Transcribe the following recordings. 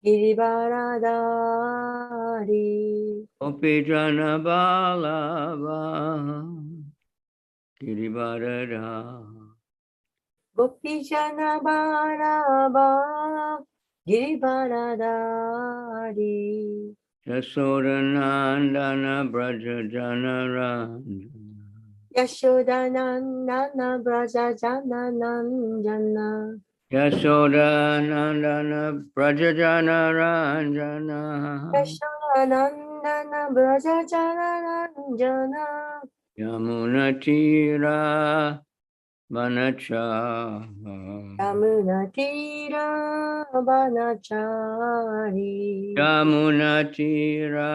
Girivaradari Gopijana Balava Girivarada Gopijana Balava Girivaradari Yasodanandana Brajajana Ranjana Yashodanandana Brajajana Nanjana Yasodanandana Brajajana Ranjana Yashodanandana Brajajana Nanjana Yamunatira Manacha Yamunatira Banachari Yamunatira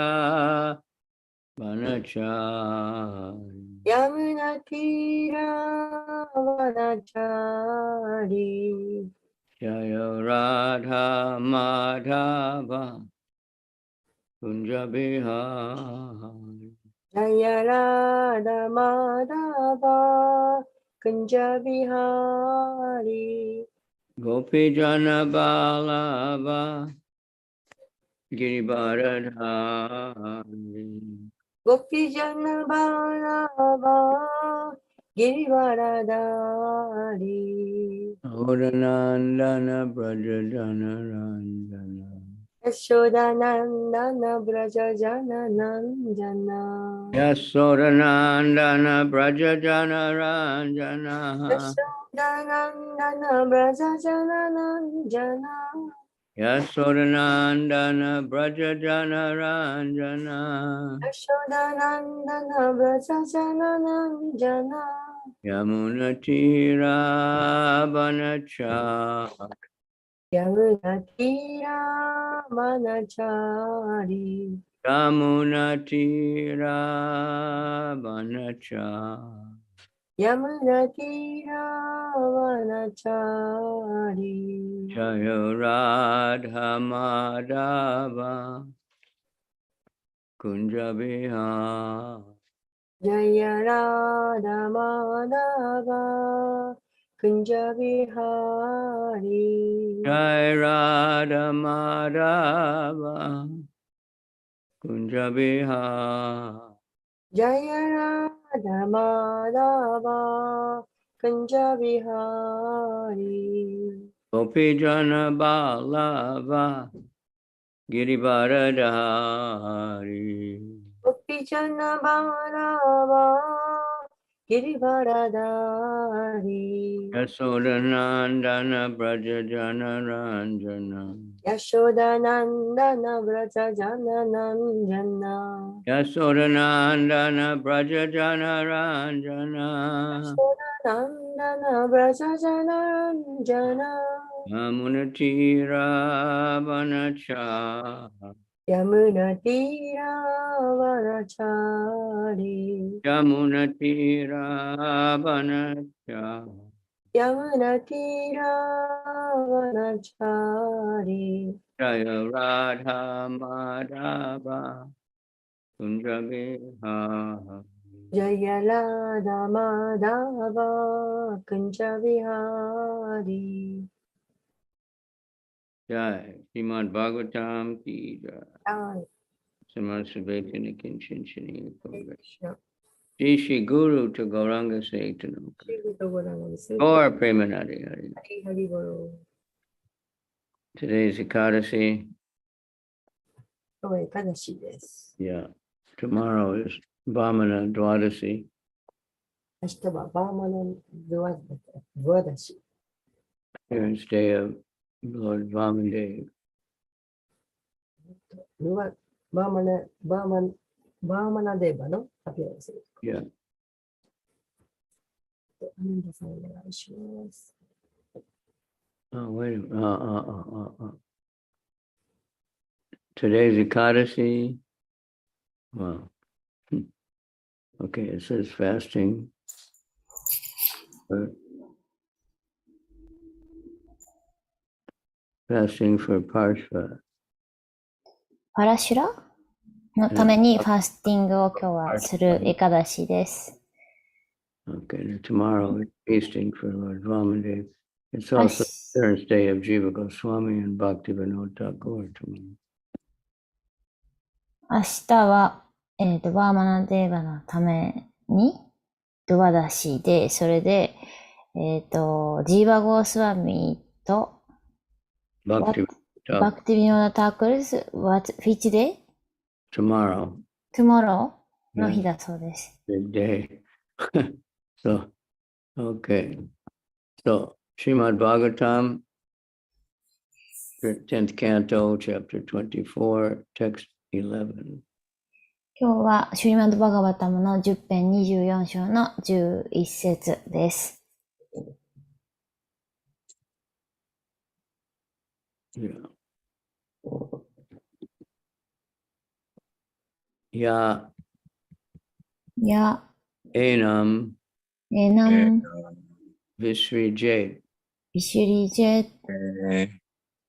Manachari Yamunatira Banachari Jaya Radha Madhava Kunja Bihari Jaya Radha Madhava Kunja Bihari Gopijana Balava Girivaradhari Gopijana Balava Girivaradari Odanandana Brajajana Ranjana Yashodanandana Brajajana Nanjana Yasodanandana Brajajana Ranjana Yashodanandana Brajajana Nanjana Yasodanandana Brajajana Ranjana Yashodanandana Brajajana Nanjana Yamunatira Banacha Yamunatira Manachari Yamunatira Banacha Yamunatira Manachari Jaya Radha Madhava Kunja Bihari Jaya Radha Madhava Kunja Bihari Jai Radha Madhava Kunja Bihari Jaya Radha Madhava Kunja Bihari Gopijana Balava Girivaradhari Gopijana Balava Girivaradari Yasodanandana Brajajana Ranjana Yashodanandana Brajajana Nanjana Yasodanandana Brajajana Ranjana Yashodanandana Brajajana Nanjana Yamunatira Banacha Yamunatira Vanachari Yamunatira Banacha Yamunatira Vanachari Jaya Radha Madhava Kunja Bihari Jaya Radha Madhava Kunja Vihari Jai Srimad Bhagavatam Ki Jai Jai Srimad Savetana Kinchin Shini Krishna Shri Shri Guru to Gauranga Saitana Shri Guru Gauranga Gaur Premanadi Hari. Hari Hari Guru Today is Ekadasi. 今日はエカダシです。 Yeah. Tomorrow is Vamana Dwadasi. 明日はバーマのドワダシ。 Parents' Day of Lord Vamandev. バーマナデーバの発表です。 Yeah. アナンダさんお願いします。 Oh, wait a minute. Today's Ekadasi. Wow. Okay, it says fasting. Fasting for Parshva. パラシュラのためにファスティングを今日はするエカダシです。 Okay, tomorrow is feasting for Lord Vamandev. It's also Thursday of Jiva Goswami and Bhaktivinoda Thakur tomorrow. 明日は、バーマナデーバのために、ドワダシで、それで、ジーバゴースワミと、バクティビノダタークルス、which day? Tomorrow. Tomorrow の日だそうです。Big day. So, okay. So, Srimad Bhagavatam, 10th canto, chapter 24, text 11. 今日はシュリマンドバガバタムの10編24章の11節です。Yeah. Ya enam visrije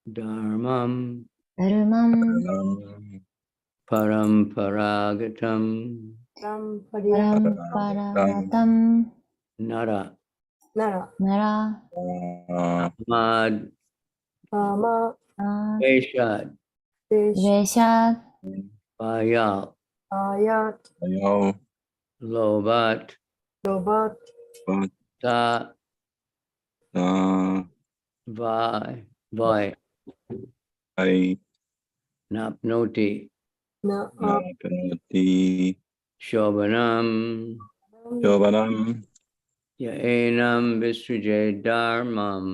dharmam paramparagatam nara mad Veshad Payal Lobat Ta Vai Napnoti Shobhanam Yaenam Visrijay Dharmam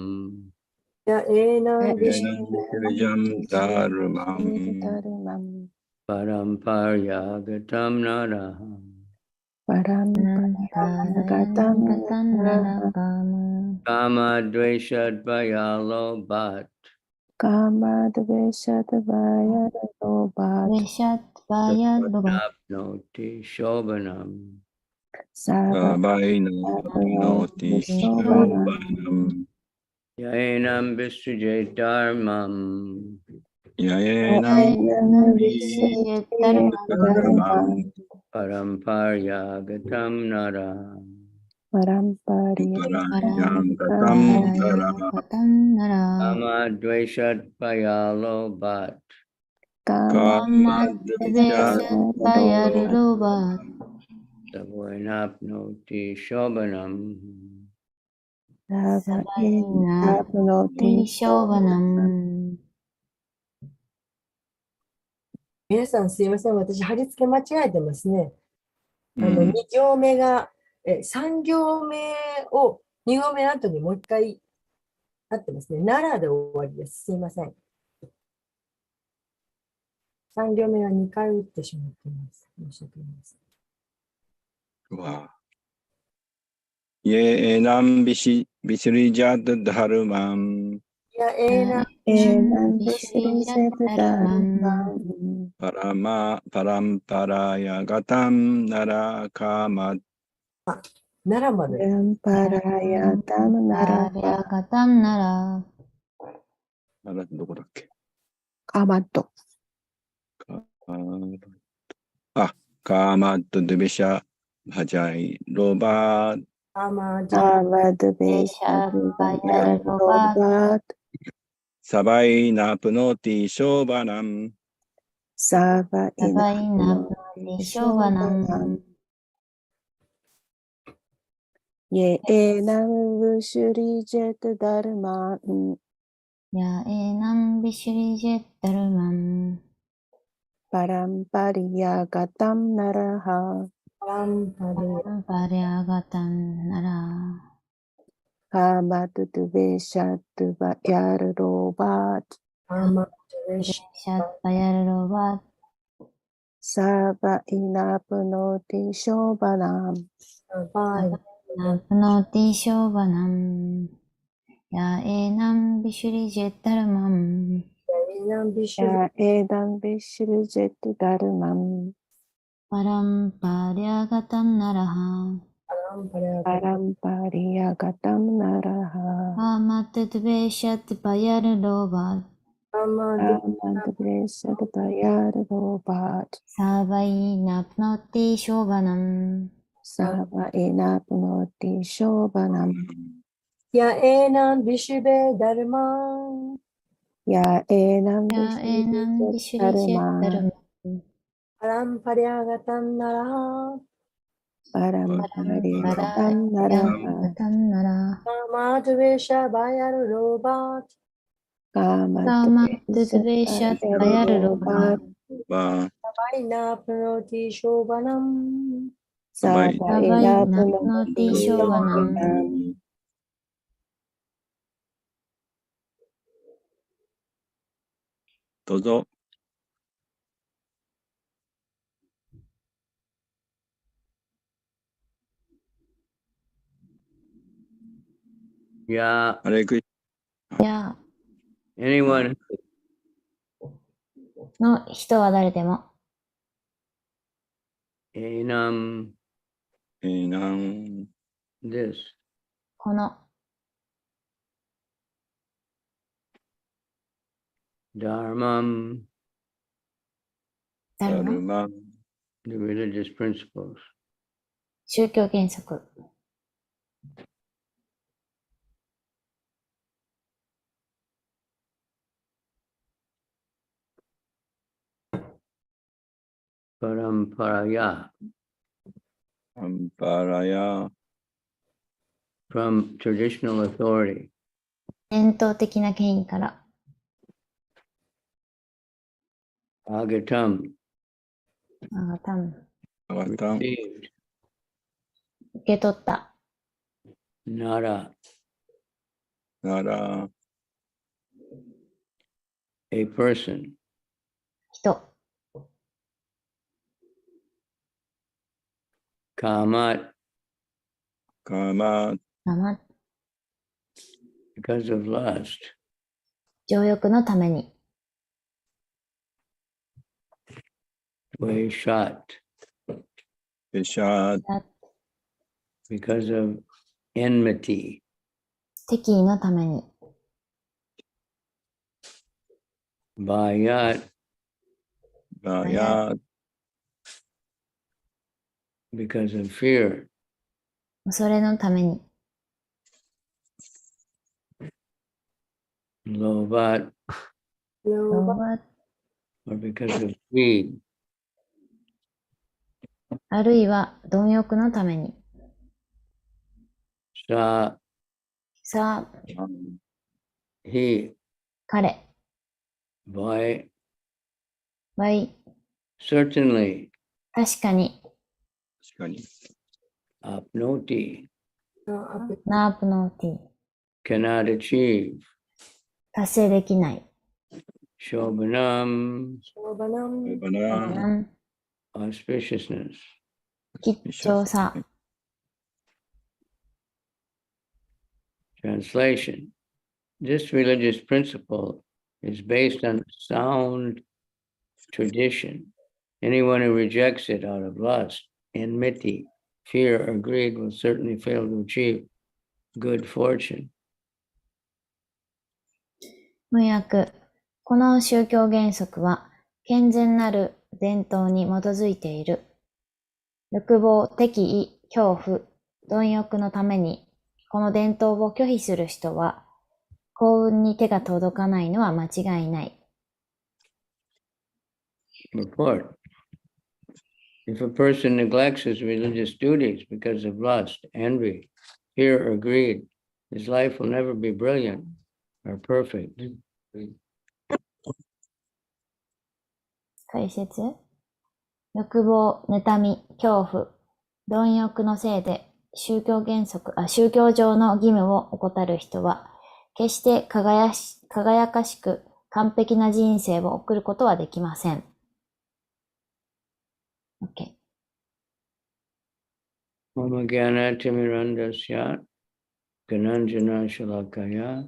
Paramparyagatam Naraham Kama Dveshad Vayalo Bhat Napnoti Shobhanam Yaenam Visrijay Dharmam Paramparyagatam Naraham Kama Dveshad Vayalo Bhat Savoinapnoti Shobhanam皆さんすいません。私、貼り付け間違えてますね。2行目が、3行目を2行目の後にもう一回あってますね。奈良で終わりです。すいません。3行目は2回打ってしまっています。申し訳ないです。Ye enam visrijat dharmam paramparayagatam narakamat 奈良まで。どこだっけ？カーマット。カーマットデベシャバジャイロバーアマアーマドベシャバヤロバーサバイナプノティショバナムサバイナプノティショバナムイエナムブシュリジェトダルマンヤエナンビシュリジェダルマンパランパリヤガタムナラハパリアガタンナラカーマトドベシャトバヤルロバートアマベシャバヤルロバサバイナプノティショバナムナプノティショバナムヤエナンビシュリジェダルマンヤエダンビシュリジェトダルマンパランパリアガタンナラハパランパリアガタムナラハアマテトベシャトバヤルロバアマドベシャトバヤルロバートサバイナプノティショバナムサバイナプノティショバナムやえなんびしべだるま。やえなんでやえなんびしりじえだるま。パランパリアガタンなら。パランパリバラタンナラヤガタンナラ。マトゥベシャバヤルロバート。カマカトマトゥゥトゥベシャエバヤルロロババ。ババイナプロティショバナム。サバラバイイナプナノノティショバナン。どうぞ。Yeah, あれ、クリや anyone の人は誰でも。 enam なん、 this この dharmam, 誰のダルマ、 the religious principles. 宗教原則。 Paramparaya, アンパラヤ、 from traditional authority. 伝統的な権威から。 Agatam, あ多分アワタン、 received. 受け取った。 Nara, なら、 a person. 人。 Kamat, カマ、まま because of lust. 情欲のために。 Vaishat, ペシャ、 because of enmity. 敵意のために。 Bayat, バヤ、 because of fear. 恐れのために。 Lovat, ロバ or because of greed. あるいは貪欲のために。 Sa, さあ、 he, 彼。 by, わい。 certainly, 確かに。確かに、 apnoti, ナープノーティ。 cannot achieve. 達成できない。 Shobhanam, ショバナム。バナ、 auspiciousness. 吉祥さ。 Translation. This religious principle is based on sound tradition. Anyone who rejects it out of lust, enmity, fear, or greed will certainly fail to achieve good fortune. 翻訳。この宗教原則は健全なる伝統に基づいている。欲望、敵意、恐怖、貪欲のためにこの伝統を拒否する人は幸運に手が届かないのは間違いない。 Report. If a person neglects his religious duties because of lust, envy, fear, or greed, his life will never be brilliant or perfect. 解説。欲望、妬み、恐怖、貪欲のせいで宗教上の義務を怠る人は決して輝かしく完璧な人生を送ることはできません。OK。 Mama Gyana Timirandasya Gananjana Shalakaya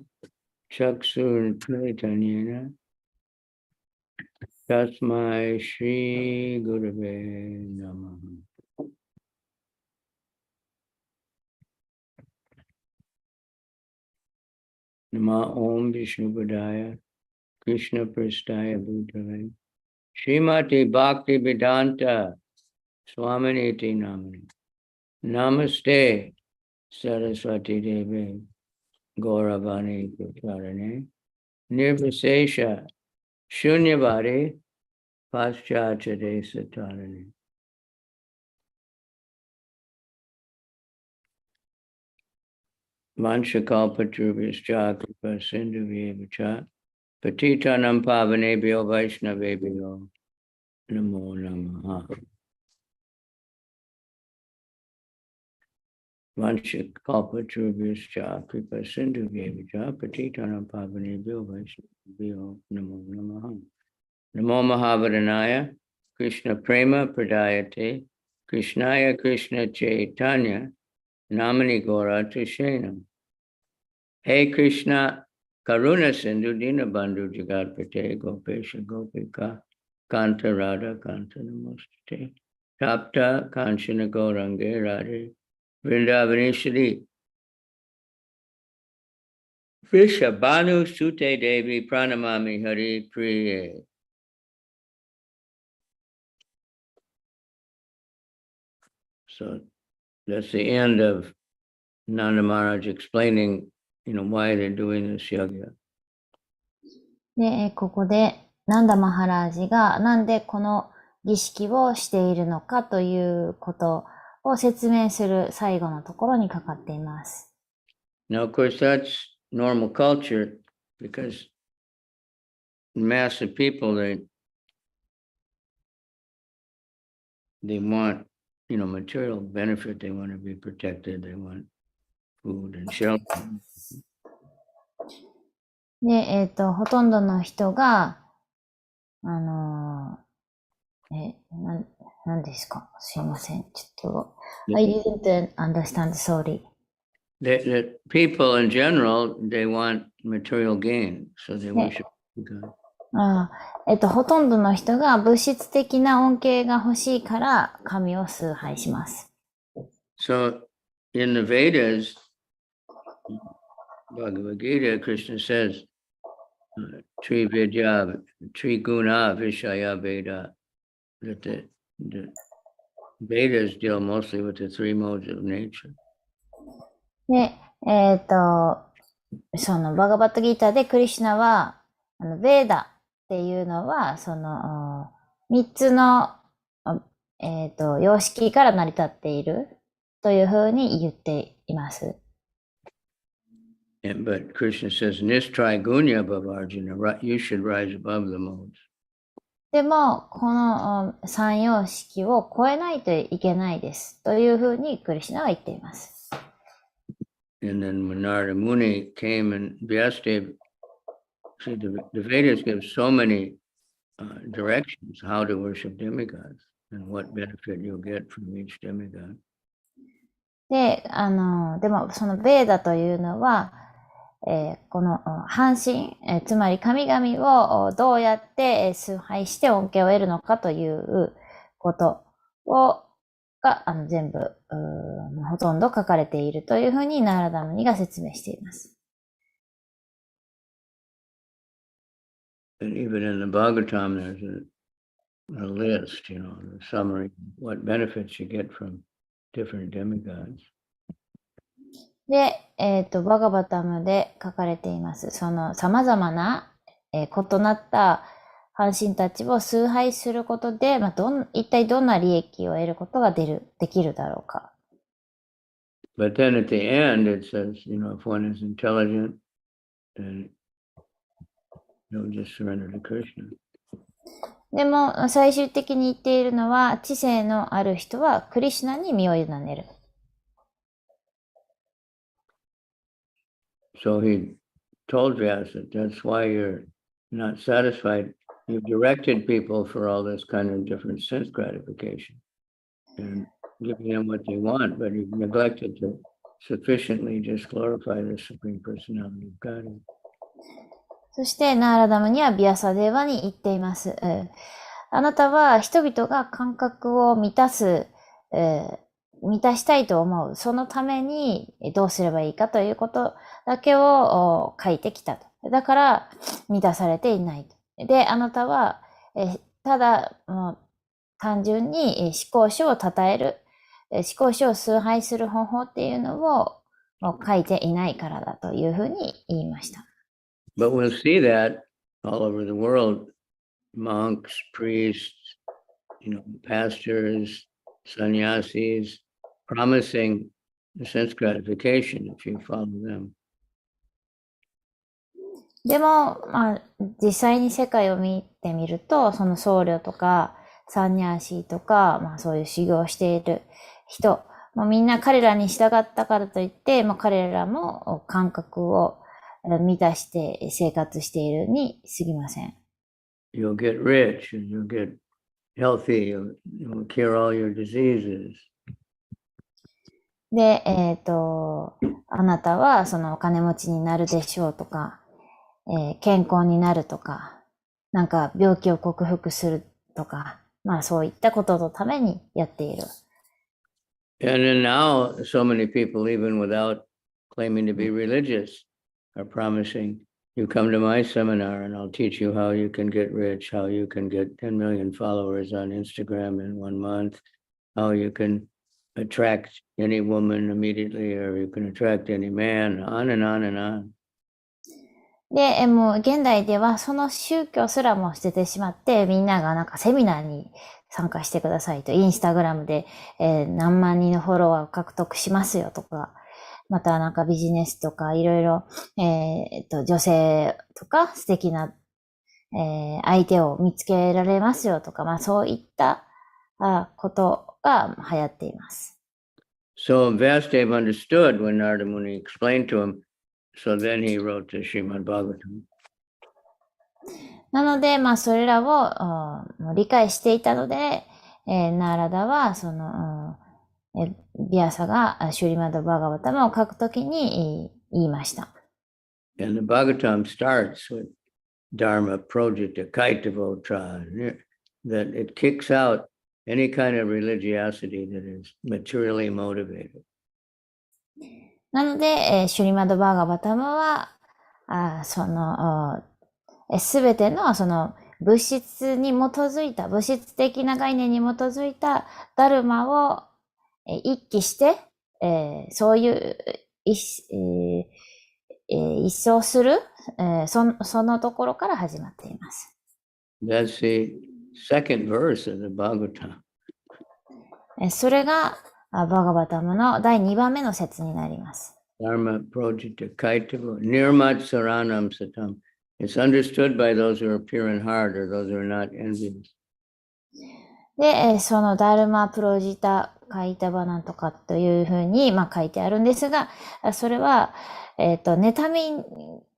Chaksu Chaitanyena Tasmai Shri Gurave Namaha. Nama Om Vishnu Padaya Krishna Prastaya Bhutale Srimati Bhakti Vedanta Swaminiti Namani Namaste Saraswati Devi Gauravani Pracharane Nirvisesha Shunyavadi Paschachade Satarane. Manchakalpatrubhyascha Kripa Sindhuvyevacha Patitanam Pavanebhyo Vaishnavebhyo Namo Namaha. Manchakalpatrubhyascha Kripa Sindhuvyevacha Patitanam Pavanebhyo Vaishnavebhyo Namo Namaha. Namo Mahavadhanaya Krishna Prema Pradayate Krishnaya Krishna Chaitanya Namani Gora Tushenam. Hey Krishna Karuna Sindhu Dinabandhu Jagatpate Gopesha Gopika Kanta Radha Kanta Namostate Tapta Kanchana Gaurange Radhe Vrindavaneshwari Vishabhanu Sute Devi Pranamami Hari Priye. So that's the end of Nanda Maharaj explaining, why they're doing this yoga. で、ここで、ナンダマハラージがなんでこの儀式をしているのかということを説明する最後のところにかかっています。Now, of course, that's normal culture because mass of people, they want, material benefit. They want to be protected. They want food and shelter. で、ほとんどの人が、何ですか？すいません。ちょっと、I didn't understand, sorry. The people in general, they want material gain, so they worship God. ほとんどの人が物質的な恩恵が欲しいから神を崇拝します。So, in the Vedas, Bhagavad Gita, Krishna says, Tri Vidya, Tri Guna, Vishaya Veda, that the Vedas deal mostly with the three modes of nature. で、そのバガバットギーターでクリシュナは、ベーダっていうのは、三つの、様式から成り立っているというふうに言っています。But Krishna says, Nistrigunya Bhavarjuna, you should rise above the modes. でも、この三様式を超えないといけないです。というふうにクリシュナは言っています。And then when Narada Muni came and Vyasadeva, see, the Vedas give so many directions how to worship demigods and what benefit you'll get from each demigod. で、でもそのベーダというのは、この半身、つまり神々をどうやって崇拝して恩恵を得るのかということが全部ほとんど書かれているというふうにナーラダムニが説明しています。And even in the Bhagavatam, there's a list, a summary of what benefits you get from different demigods. で、バガバタムで書かれています。その様々な、異なった半身たちを崇拝することで、一体どんな利益を得ることができるだろうか。But then at the end, it says, if one is intelligent, then they'll just surrender to Krishna. でも、最終的に言っているのは、知性のある人はクリシュナに身を委ねる。So he told Vyasa, that's why you're not satisfied. You've directed people for all this kind of different sense gratification and giving them what they want, but you've neglected to sufficiently just glorify the Supreme Personality of Godhead. そしてナーラダムにはビアサデーバに言っています。あなたは人々が感覚を満たしたいと思う。そのためにどうすればいいかということだけを書いてきたと。だから満たされていないと。で、あなたはただ単純に思考書を称える、思考書を崇拝する方法っていうのをを書いていないからだというふうに言いました。But we'll see that all over the world. Monks, priests, pastors, sannyasis, promising the sense gratification if you follow them. でも、実際に世界を見てみると、その僧侶とか、サンニャーシーとか、そういう修行をしている人、みんな彼らに従ったからといって、彼らも感覚を満たして生活しているに過ぎません。You'll get rich, and you'll get healthy, you'll cure all your diseases. で、あなたはそのお金持ちになるでしょうとか、健康になるとか、なんか病気を克服するとか、そういったことのためにやっている。And then now, so many people, even without claiming to be religious, are promising, you come to my seminar and I'll teach you how you can get rich, how you can get 10 million followers on Instagram in 1 month, how you can attract any woman immediately, or you can attract any man, on and on and on. で、もう現代ではその宗教すらも捨ててしまって、みんながなんかセミナーに参加してくださいと、インスタグラムで、何万人のフォロワーを獲得しますよとか、またなんかビジネスとかいろいろ、女性とか素敵な、相手を見つけられますよとか、そういったことが流行っています。So Vasudev understood when Narada Muni explained to him, so then he wrote the Srimad Bhagavatam. なので、それらを理解していたので、ナーラダは、ビアサがシュリマド・バガバタムを書くときに言いました。And the Bhagavatam starts with Dharma Project Kaitavotra, that it kicks out any kind of religiosity that is materially motivated. なので、シュリマド・バガバタムは、すべての物質に基づいた、物質的な概念に基づいたダルマを一気して、そういう一掃する、そのところから始まっています。That's the second verse of the Bhagavatam. それがバガバタムの第2番目の説になります。Dharma Project Kaitavo, Nirmat Saranam Satam. It's understood by those who are pure in heart or those who are not envious. で、そのダルマプロジタカイタバなんとかというふうに、書いてあるんですが、それは、妬み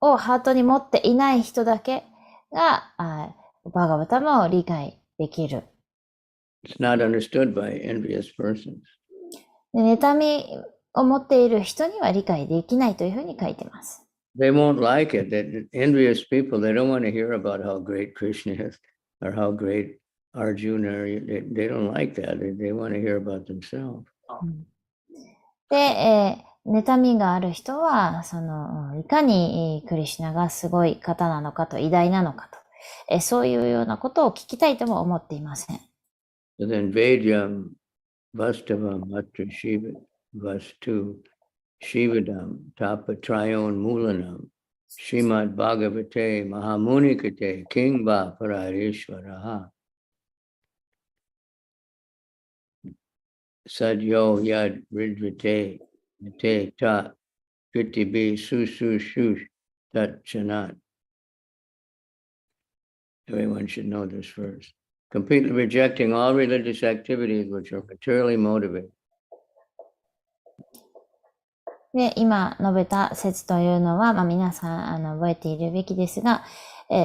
をハートに持っていない人だけが、バガバタムを理解できる。It's not understood by envious persons. で、妬みを持っている人には理解できないというふうに書いてます。They won't like it. That envious people, they don't want to hear about how great Krishna is or how great Arjuna. They don't like that. They want to hear about themselves. で、妬みがある人は、いかにクリシュナがすごい方なのかと、偉大なのかと、そういうようなことを聞きたいとも思っていません。So then Vedyam, Vastavam, Matra Shiva, Vastu, Shivadam, Tapatrayon Mulanam, Srimad Bhagavate, Mahamunikate, King Va Paradishvaraha. Sadyo Yad Ridvite, Te Ta, Kritibi Susu Shush, Tat Chanat. Everyone should know this verse. Completely rejecting all religious activities which are materially motivated. で、今述べた説というのは、皆さん覚えているべきですが、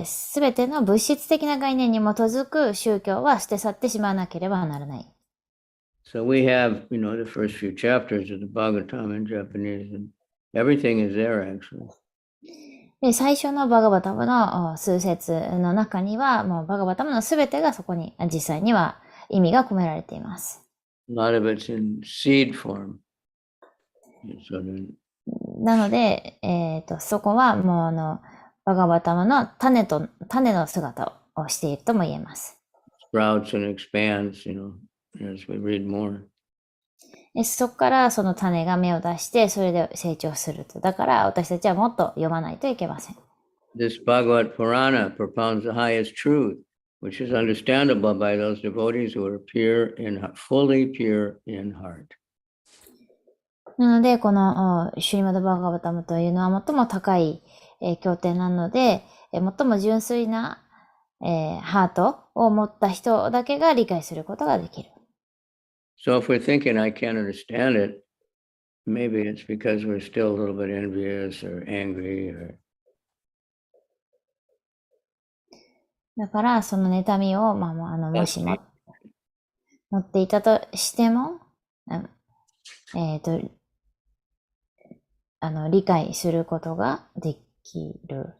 すべての物質的な概念に基づく宗教は捨て去ってしまわなければならない。So we have, the first few chapters of the Bhagavatam in Japanese, and everything is there actually. で、最初のバガバタムの数節の中には、もうバガバタムのすべてがそこに実際には意味が込められています。A lot of it's in seed form. So then, なので、そこはもうバガバタムの種の姿をしているとも言えます。sprouts and expands, as we read more. そこからその種が芽を出して、それで成長すると。だから私たちはもっと読まないといけません。This Bhagavad Purana propounds the highest truth, which is understandable by those devotees who are fully pure in heart. なので、このシュリマドバーガバタムというのは最も高い、経典なので、最も純粋な、ハートを持った人だけが理解することができる。So if we're thinking, I can't understand it, maybe it's because we're still a little bit envious or angry or だから、その妬みを、もしも持っていたとしても、理解することができる。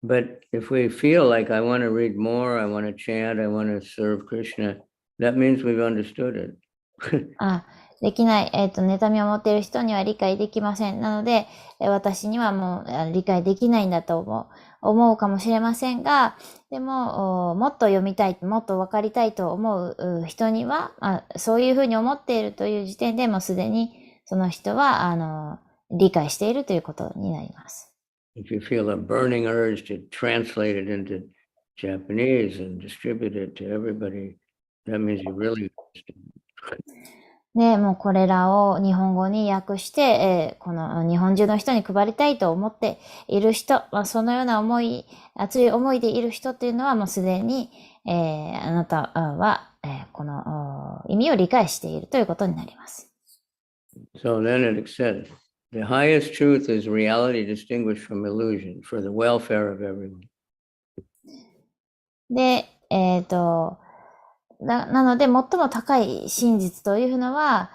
But if we feel like I want to read more, I want to chant, I want to serve Krishna, that means we've understood it. できない、妬みを持っている人には理解できません。なので、私にはもう理解できないんだと思うかもしれませんが、でも、もっと読みたい、もっと分かりたいと思う人には、そういうふうに思っているという時点でもうすでにその人は、理解しているということになります。If you feel a burning urge to translate it into Japanese and distribute it to everybody, that means you really understand. で、もうこれらを日本語に訳して、この日本中の人に配りたいと思っている人、そのような熱い思いでいる人っていうのはもうすでに、あなたは、この意味を理解しているということになります。So then it says, the highest truth is reality distinguished from illusion for the welfare of everyone. で、なので、最も高い真実というのは、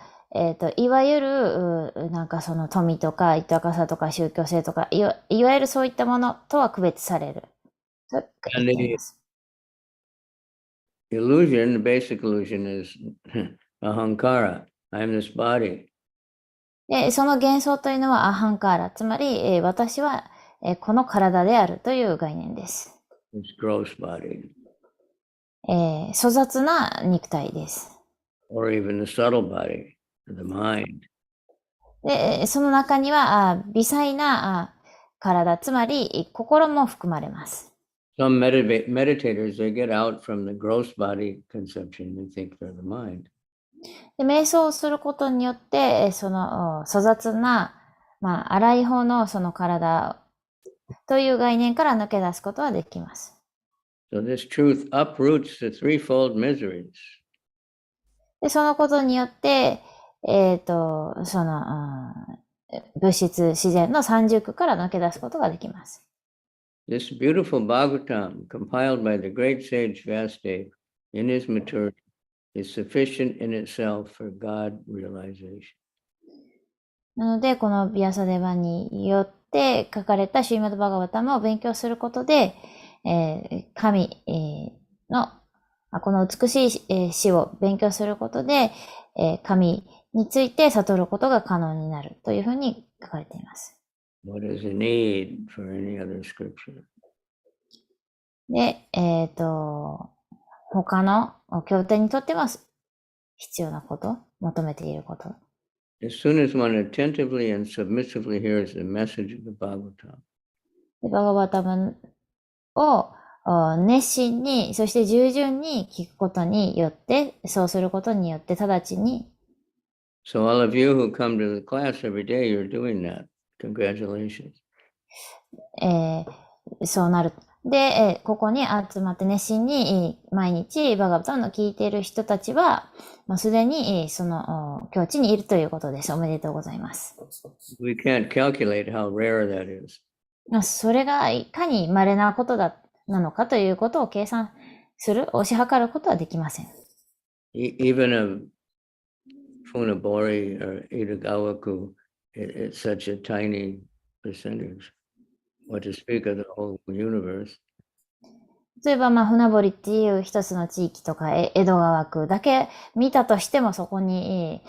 いわゆる、なんかその富とか豊かさとか宗教性とか、いわゆるそういったものとは区別される。と言っています。Illusion, the basic illusion is ahankara. I am this body. で、その幻想というのはアハンカーラ、つまり、私は、この体であるという概念です。This gross body. 粗雑な肉体です。Or even the subtle body, the mind. で、その中には微細な体、つまり心も含まれます。Some meditators, they get out from the gross body conception and think they're the mind. で、瞑想をすることによって、その粗雑な、粗い方のその体という概念から抜け出すことはできます。So this truth uproots the threefold miseries. で、そのことによって、その、物質自然の三重苦から抜け出すことができます。This beautiful Bhagavatam, compiled by the great sage Vyasadeva in his maturity, is sufficient in itself for God realization. なので、このビアサデバによって書かれたシュリマドバガバタムを勉強することで、神の、この美しい詩を勉強することで、神について悟ることが可能になるというふうに書かれています。What is the need for any other scripture? で、他の経典にとっては必要なこと、求めていること。As soon as one attentively and submissively hears the message of the Bhagavatam, バガバタムを熱心に、そして従順に聞くことによって、そうすることによって直ちに。So all of you who come to the class every day, you're doing that. Congratulations. そうなる。で、ここに集まって熱心に毎日バガバタムの聞いている人たちは、もうすでにその境地にいるということです。おめでとうございます。We can't calculate how rare that is. それがいかに稀なことなのかということを計算する、推し量ることはできません。Even a Funabori or Itagawaku, it's such a tiny percentage. What to speak of the whole universe. 例えば、船堀っていう一つの地域とか、江戸川区だけ見たとしても、そこに、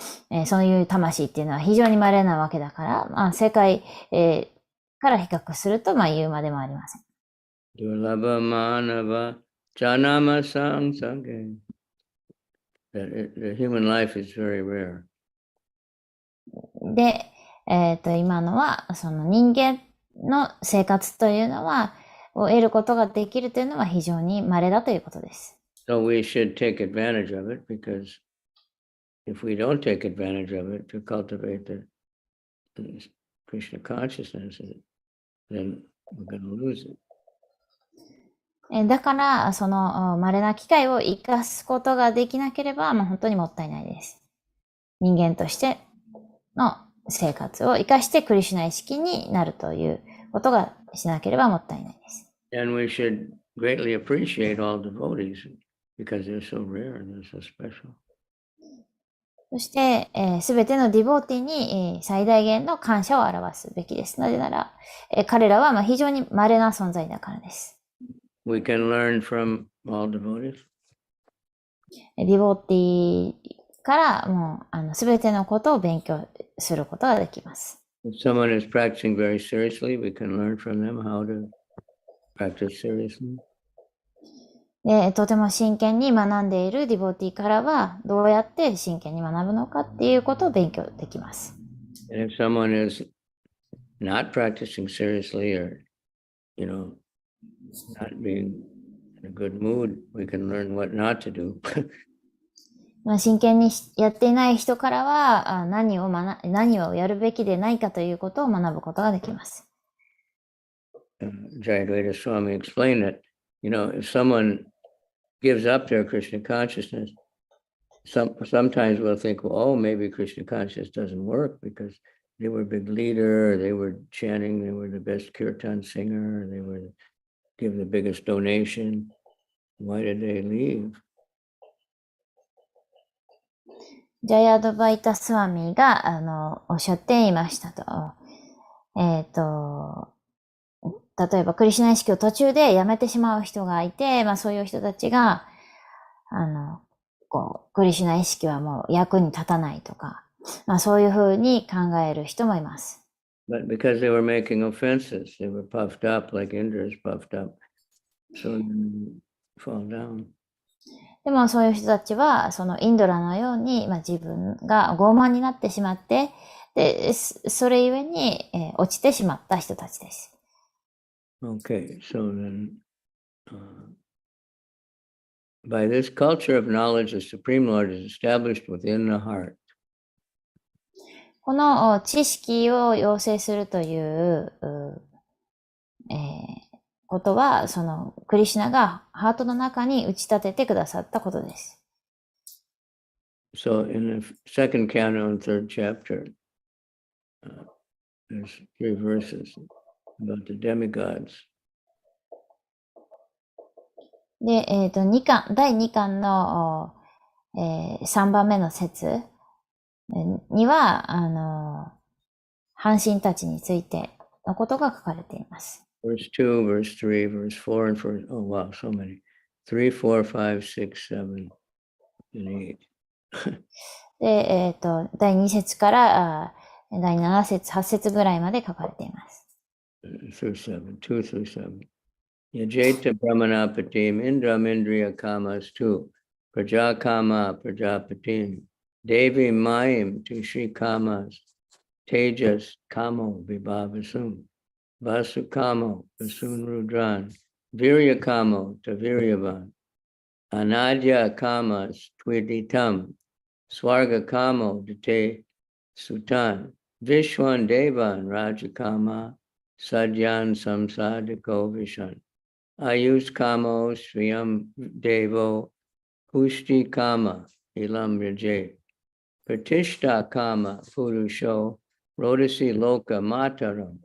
そういう魂っていうのは非常に稀なわけだから、世界、から比較すると、言うまでもありません。Durlabha manava janama samsange the human life is very rare. で、今のは、その人間の生活というのは、を得ることができるというのは非常に稀だということです。So we should take advantage of it, because if we don't take advantage of it to cultivate the Krishna consciousness, then we're going to lose it. だから、その稀な機会を生かすことができなければ、本当にもったいないです。人間としての生活を生かしてクリシュナ意識になるということがしなければもったいないです。And we should greatly appreciate all devotees because they're so rare and they're so special. そして、すべてのディボーティに、最大限の感謝を表すべきです。なぜなら、彼らは非常に稀な存在だからです。We can learn from all devotees. ディボーティからもうすべてのことを勉強することができます。If someone is practicing very seriously, we can learn from them how to practice seriously. で、とても真剣に学んでいるディボーティからはどうやって真剣に学ぶのかっていうことを勉強できます。And if someone is not practicing seriously or, not being in a good mood, we can learn what not to do. 真剣にやっていない人からは何をやるべきでないかということを学ぶことができます。Jayadvaita Swami explained that, if someone gives up their Krishna consciousness, sometimes we'll think, well, oh, maybe Krishna consciousness doesn't work because they were a big leader, they were chanting, they were the best kirtan singer, they were give the biggest donation. Why did they leave? ジャヤドバイタスワミがおっしゃっていましたと。例えばクリシュナ意識を途中でやめてしまう人がいて、そういう人たちがクリシュナ意識はもう役に立たないとか、そういうふうに考える人もいます。But because they were making offenses, they were puffed up like Indra is puffed up, so they fall down. でもそういう人たちはそのインドラのように、自分が傲慢になってしまって、でそれゆえに、落ちてしまった人たちです。Okay, so then, by this culture of knowledge, the Supreme Lord is established within the heart. この知識を養成するという、ことは、そのクリシュナがハートの中に打ち立ててくださったことです。So in the second canto and third chapter, there's 3 verses about the demigods. で、第2巻の、3番目の節には、半身たちについてのことが書かれています。Verse 2, verse 3, verse 4, and verse, oh wow, so many. 3, 4, 5, 6, 7, and 8. で、第2節から第7節、8節ぐらいまで書かれています。Through 7, 2 through 7. Yajeta Brahmanapatim, Indram Indriya Kamas 2, Praja Kama, Prajapatim, Devi Mayim, Tushri Kamas, Tejas Kamo, Vibhavasum, Vasu Kamo, Vasun Rudran, Virya Kamo, Taviryavan, Anadya Kamas, Twiditam, Swarga Kamo, Dite Sutan, Vishwan Devan, Rajakama, Sadhyan Samsadiko Vishan, Ayus Kamo, Sriyam Devo, Pushti Kama, Ilam Raje, Pratishta Kama, Purusho, Rodasi Loka Mataram,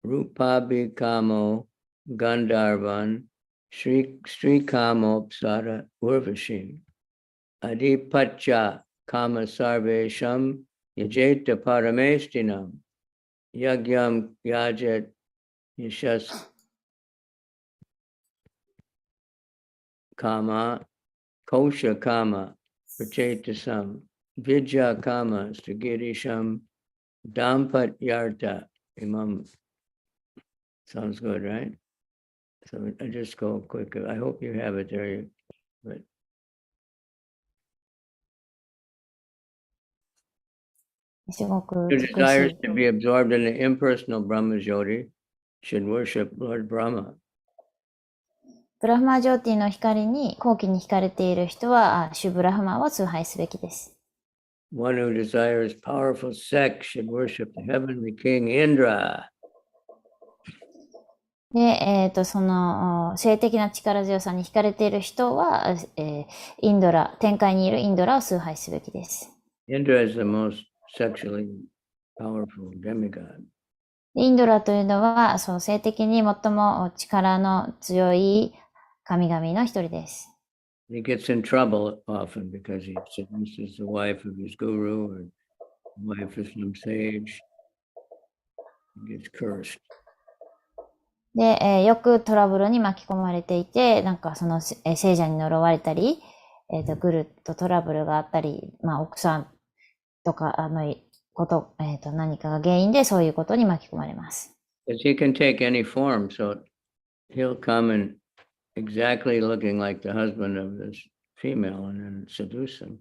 Rupabi Kamo, Gandharvan, Sri Kamo, Psara Urvashim, Adipatcha Kama Sarvesham, Yajeta Paramestinam, Yagyam Yajet Yashas Kama, Kosha Kama, Prachetasam, Vidya Kama, Stagirisham, Dampat Yarta, Imam. Sounds good, right? So I just go quick. I hope you have it there, but すごく Who 美し desires い。 to be absorbed in the impersonal Brahma Jyoti should worship Lord Brahma. ブラフマジョーティの光に、光気に惹かれている人は、シュブラフマを崇拝すべきです。One who desires powerful sex should worship the heavenly king Indra. で、その性的な力強さに惹かれている人は、インドラ、天界にいるインドラを崇拝すべきです。Indra is the most sexually powerful demigod. インドラというのは、その性的に最も力の強い神々の一人です。He gets in trouble often because he seduces the wife of his guru or the wife of some sage. He gets cursed. で、よくトラブルに巻き込まれていて、なんかその聖者に呪われたり、グルとトラブルがあったり、奥さんとか、何かが原因でそういうことに巻き込まれます。Because he can take any form, so he'll come and exactly looking like the husband of this female and then seduce him.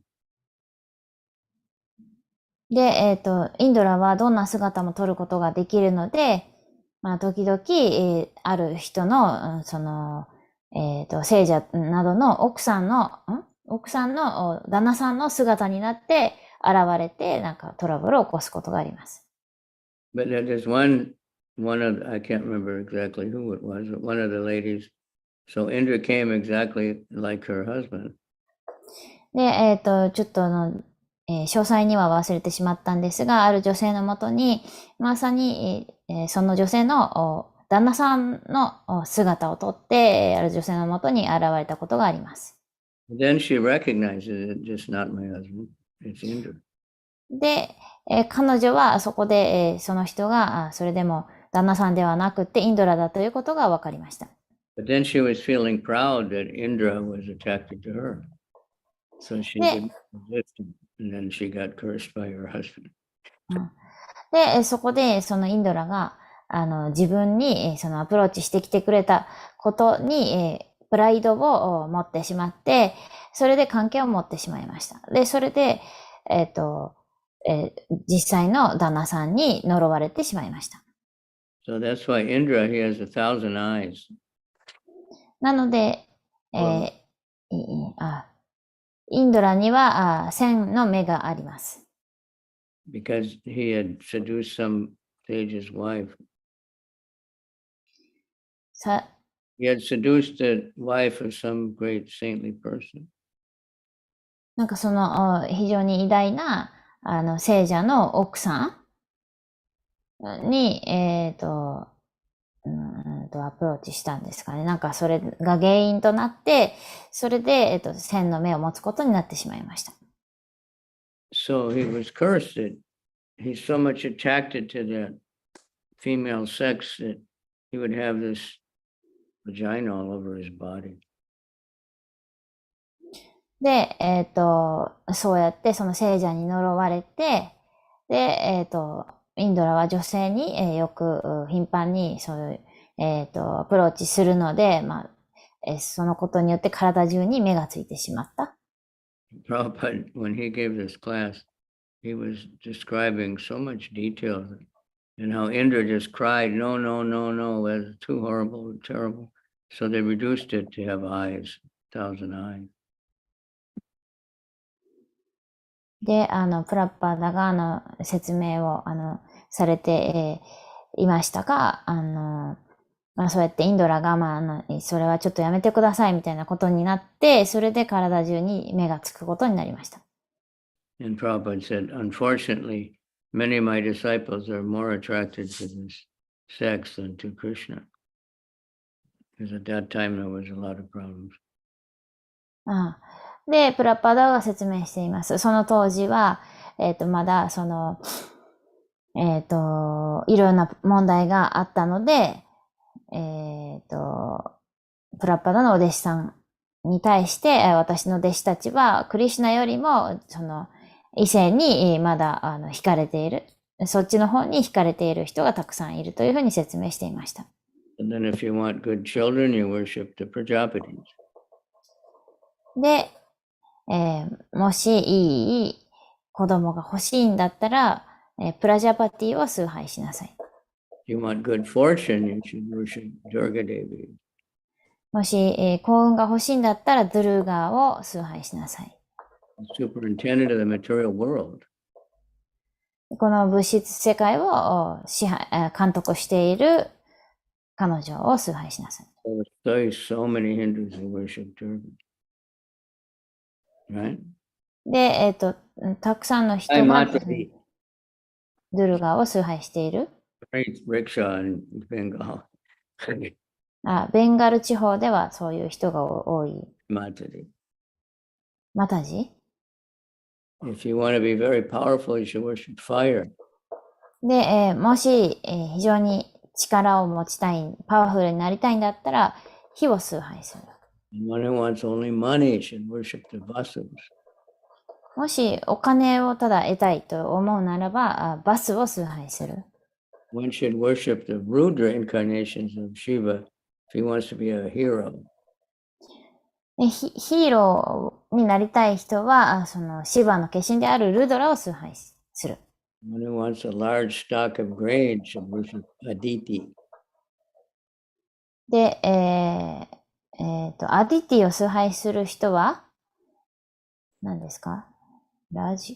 で、インドラはどんな姿も取ることができるので、時々、ある人の、聖者などの奥さんの旦那さんの姿になって現れて、なんかトラブルを起こすことがあります。But there's one of, I can't remember exactly who it was, but one of the ladies, so Indra came exactly like her husband. で、ちょっと詳細には忘れてしまったんですが、ある女性のもとに、まさに、その女性の旦那さんの姿をとって、ある女性のもとに現れたことがあります。Then she recognizes it, just not my husband, it's Indra. で、彼女はそこで、その人が、それでも旦那さんではなくてインドラだということが分かりました。But then she was feeling proud that Indra was attracted to her. So she didn't resist him, and then she got cursed by her husband. で、そこでそのインドラが、自分にそのアプローチしてきてくれたことに、プライドを持ってしまって、それで関係を持ってしまいました。で、それで、実際の旦那さんに呪われてしまいました。So that's why Indra, he has 1,000 eyes. なので、インドラには1000の目があります。Because he had seduced some sage's wife. He had seduced the wife of some great saintly person. なんかその非常に偉大な聖者の奥さんに、アプローチしたんですかね。なんかそれが原因となって、それで、1000の目を持つことになってしまいました。So he was cursed that he's so much attracted to the female sex that he would have this vagina all over his body. で、そうやってその聖者に呪われて、で、インドラは女性に、よく頻繁にそういう、アプローチするので、そのことによって体中に目がついてしまった。Prabhupada, when he gave this class, he was describing so much detail and how Indra just cried, no, no, no, no, that's too horrible, terrible. So they reduced it to have eyes, 1,000 eyes. で、プラッパーダが説明をされて、いましたが、そうやってインドラが、それはちょっとやめてくださいみたいなことになって、それで体中に目がつくことになりました。And Prabhupada said, unfortunately, many of my disciples are more attracted to this sex than to Krishna. Because at that time there was a lot of problems. で、プラッパーダが説明しています。その当時は、まだいろんな問題があったので、プラッパダのお弟子さんに対して、私の弟子たちは、クリシュナよりも、異性にまだ惹かれている。そっちの方に惹かれている人がたくさんいるというふうに説明していました。And then if you want good children, you worship the Prajapatis. で、もしいい子供が欲しいんだったら、プラジャパティを崇拝しなさい。If you want good fortune, you should worship Durga Devi. もし、幸運が欲しいんだったら、ドゥルガーを崇拝しなさい。The superintendent of the material world. この物質世界を監督している彼女を崇拝しなさい。So many Hindus who worship Durga. Right? で、たくさんの人がドゥルガーを崇拝している。Rickshaw in Bengal. ベンガル地方ではそういう人が多い。Matadi. マタジ If you want to be very powerful, you should worship fire. で、もし、非常に力を持ちたい、パワフルになりたいんだったら、火を崇拝する。One who wants only money should worship the Vasas. もしお金をただ得たいと思うならば、バスを崇拝する。One should worship the Rudra incarnations of Shiva if he wants to be a hero. ヒーローになりたい人は、そのシバの化身であるルドラを崇拝する。One who wants a large stock of grain should worship Aditi. で、アディティを崇拝する人は、何ですかLots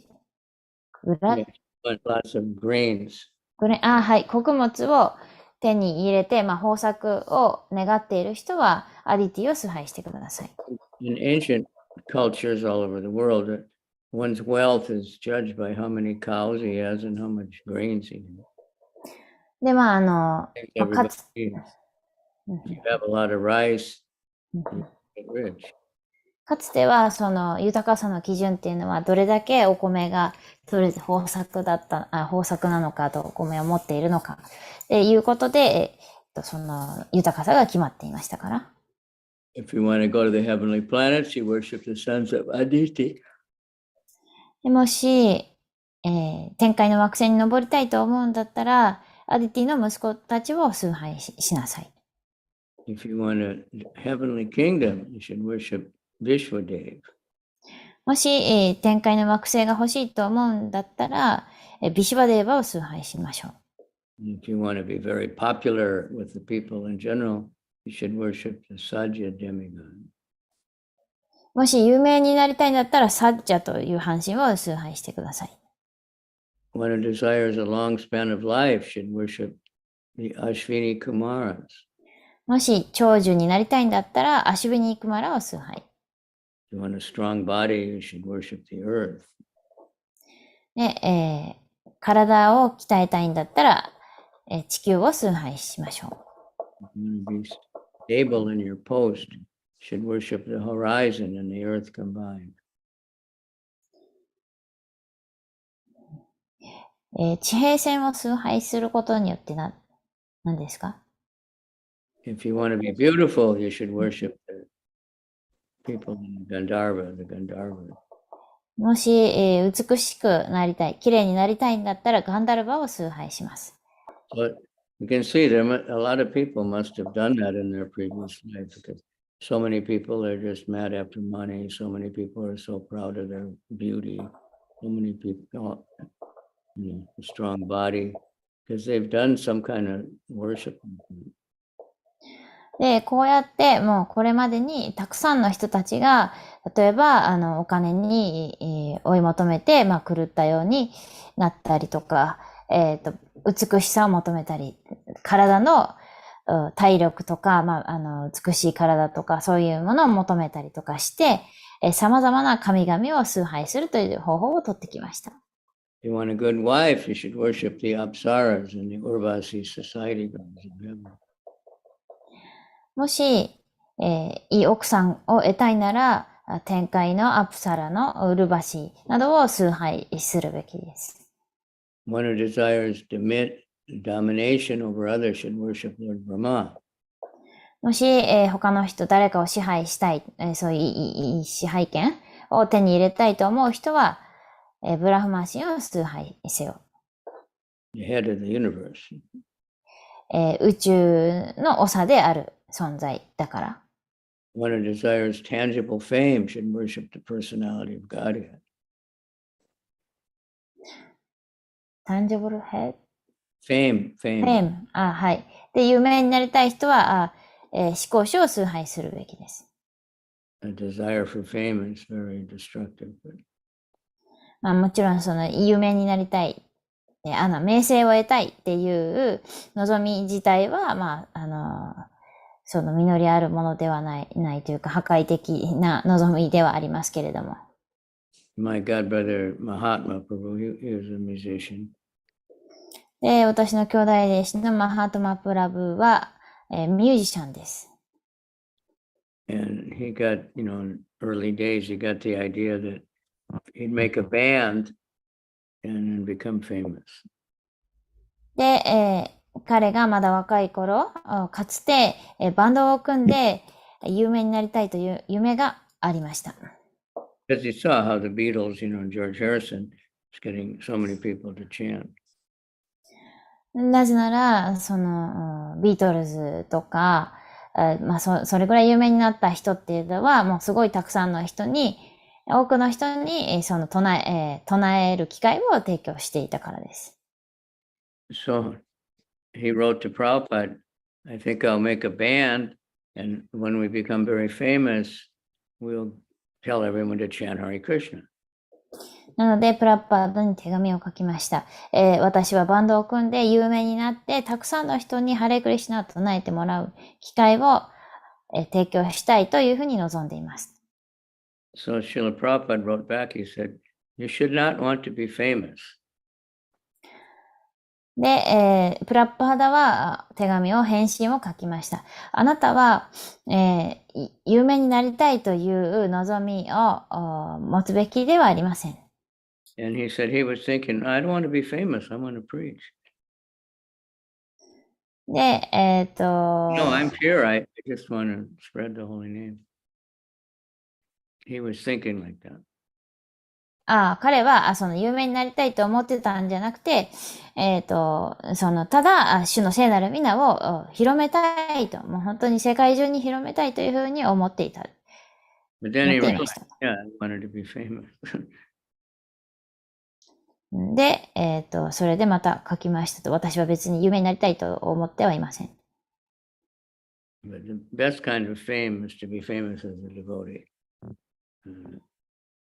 of grains. はい。穀物を手に入れて、豊作を願っている人は、アディティを崇拝してください。In ancient cultures all over the world, one's wealth is judged by how many cows he has and how much grains he has. で、Everybody eats. If you have a lot of rice, you get rich. かつては、その豊かさの基準っていうのは、どれだけお米が豊作なのかと、お米を持っているのか、っていうことで、その豊かさが決まっていましたから。If you want to go to the heavenly planets, you worship the sons of Aditi. もし、天界の惑星に登りたいと思うんだったら、アディティの息子たちを崇拝しなさい。If you want a heavenly kingdom, you should worship Vishwadev. もし、天界の惑星が欲しいと思うんだったら、ビシュバデーバを崇拝しましょう。If you want to be very popular with the people in general, you should worship the Sajja demigod. もし有名になりたいんだったら、サッジャという半身を崇拝してください。One who desires a long span of life should worship the Ashvini Kumaras. もし長寿になりたいんだったら、アシュビニークマラを崇拝。If you want a strong body, you should worship the earth. で、体を鍛えたいんだったら、地球を崇拝しましょう。If you want to be stable in your post, you should worship the horizon and the earth combined. 地平線を崇拝することによって何ですか？ If you want to be beautiful, you should worship the people in Gandharva, the Gandharvas. もし、美しくなりたい、綺麗になりたいんだったら、ガンダルバを崇拝します。But you can see there a lot of people must have done that in their previous life because so many people are just mad after money. So many people are so proud of their beauty. So many people, a strong body because they've done some kind of worship. で、こうやってもうこれまでにたくさんの人たちが、例えばお金に、追い求めて、狂ったようになったりとか、美しさを求めたり、体の体力とか、美しい体とか、そういうものを求めたりとかして、様々な神々を崇拝するという方法を取ってきました。If you want a good wife, you should worship the Apsaras and the Urvasi society gods of heaven. もし、いい奥さんを得たいなら、天界のアプサラのウルバシなどを崇拝するべきです。One who desires domination over others should worship Lord Brahma. もし、他の人、誰かを支配したい、そういういい支配権を手に入れたいと思う人は、ブラフマ神を崇拝せよ。The head of the universe. 宇宙の長である存在だから。One who desires tangible fame should worship the personality of Godhead. tangible head? Fame, fame. fame. はい。で、有名になりたい人は、思考主を崇拝するべきです。A desire for fame is very destructive. もちろん、有名になりたい、名声を得たいっていう望み自体は、実りあるものではないというか、破壊的な望みではありますけれども。My god brother Mahatma Prabhu, he was a musician. で、私の兄弟弟子のマハートマプラブは、ミュージシャンです。And he got, in early days, he got the idea that he'd make a band and then become famous. で、彼がまだ若い頃、かつて、バンドを組んで有名になりたいという夢がありました。Because he saw how the Beatles, George Harrison was getting so many people to chant. なぜなら、ビートルズとか、それぐらい有名になった人っていうのは、もうすごいたくさんの人に、多くの人に、唱える機会を提供していたからです。So he wrote to Prabhupada, I think I'll make a band, and when we become very famous, we'll tell everyone to chant Hare Krishna. なので、プラッパードに手紙を書きました。私はバンドを組んで有名になって、たくさんの人にハレクリシュナを唱えてもらう機会を、提供したいというふうに望んでいます。So Srila Prabhupada wrote back, he said, you should not want to be famous. で、プラッパーダは返信を書きました。あなたは、有名になりたいという望みを持つべきではありません。And he said he was thinking, I don't want to be famous, I want to preach. で、No, I'm pure, I just want to spread the holy name. He was thinking like that. 彼は、有名になりたいと思ってたんじゃなくて、ただ、主の聖なる皆を広めたいと、もう本当に世界中に広めたいというふうに思っていた。But then he realized, yeah, I wanted to be famous. で、それでまた書きましたと。私は別に有名になりたいと思ってはいません。But the best kind of fame is to be famous as a devotee.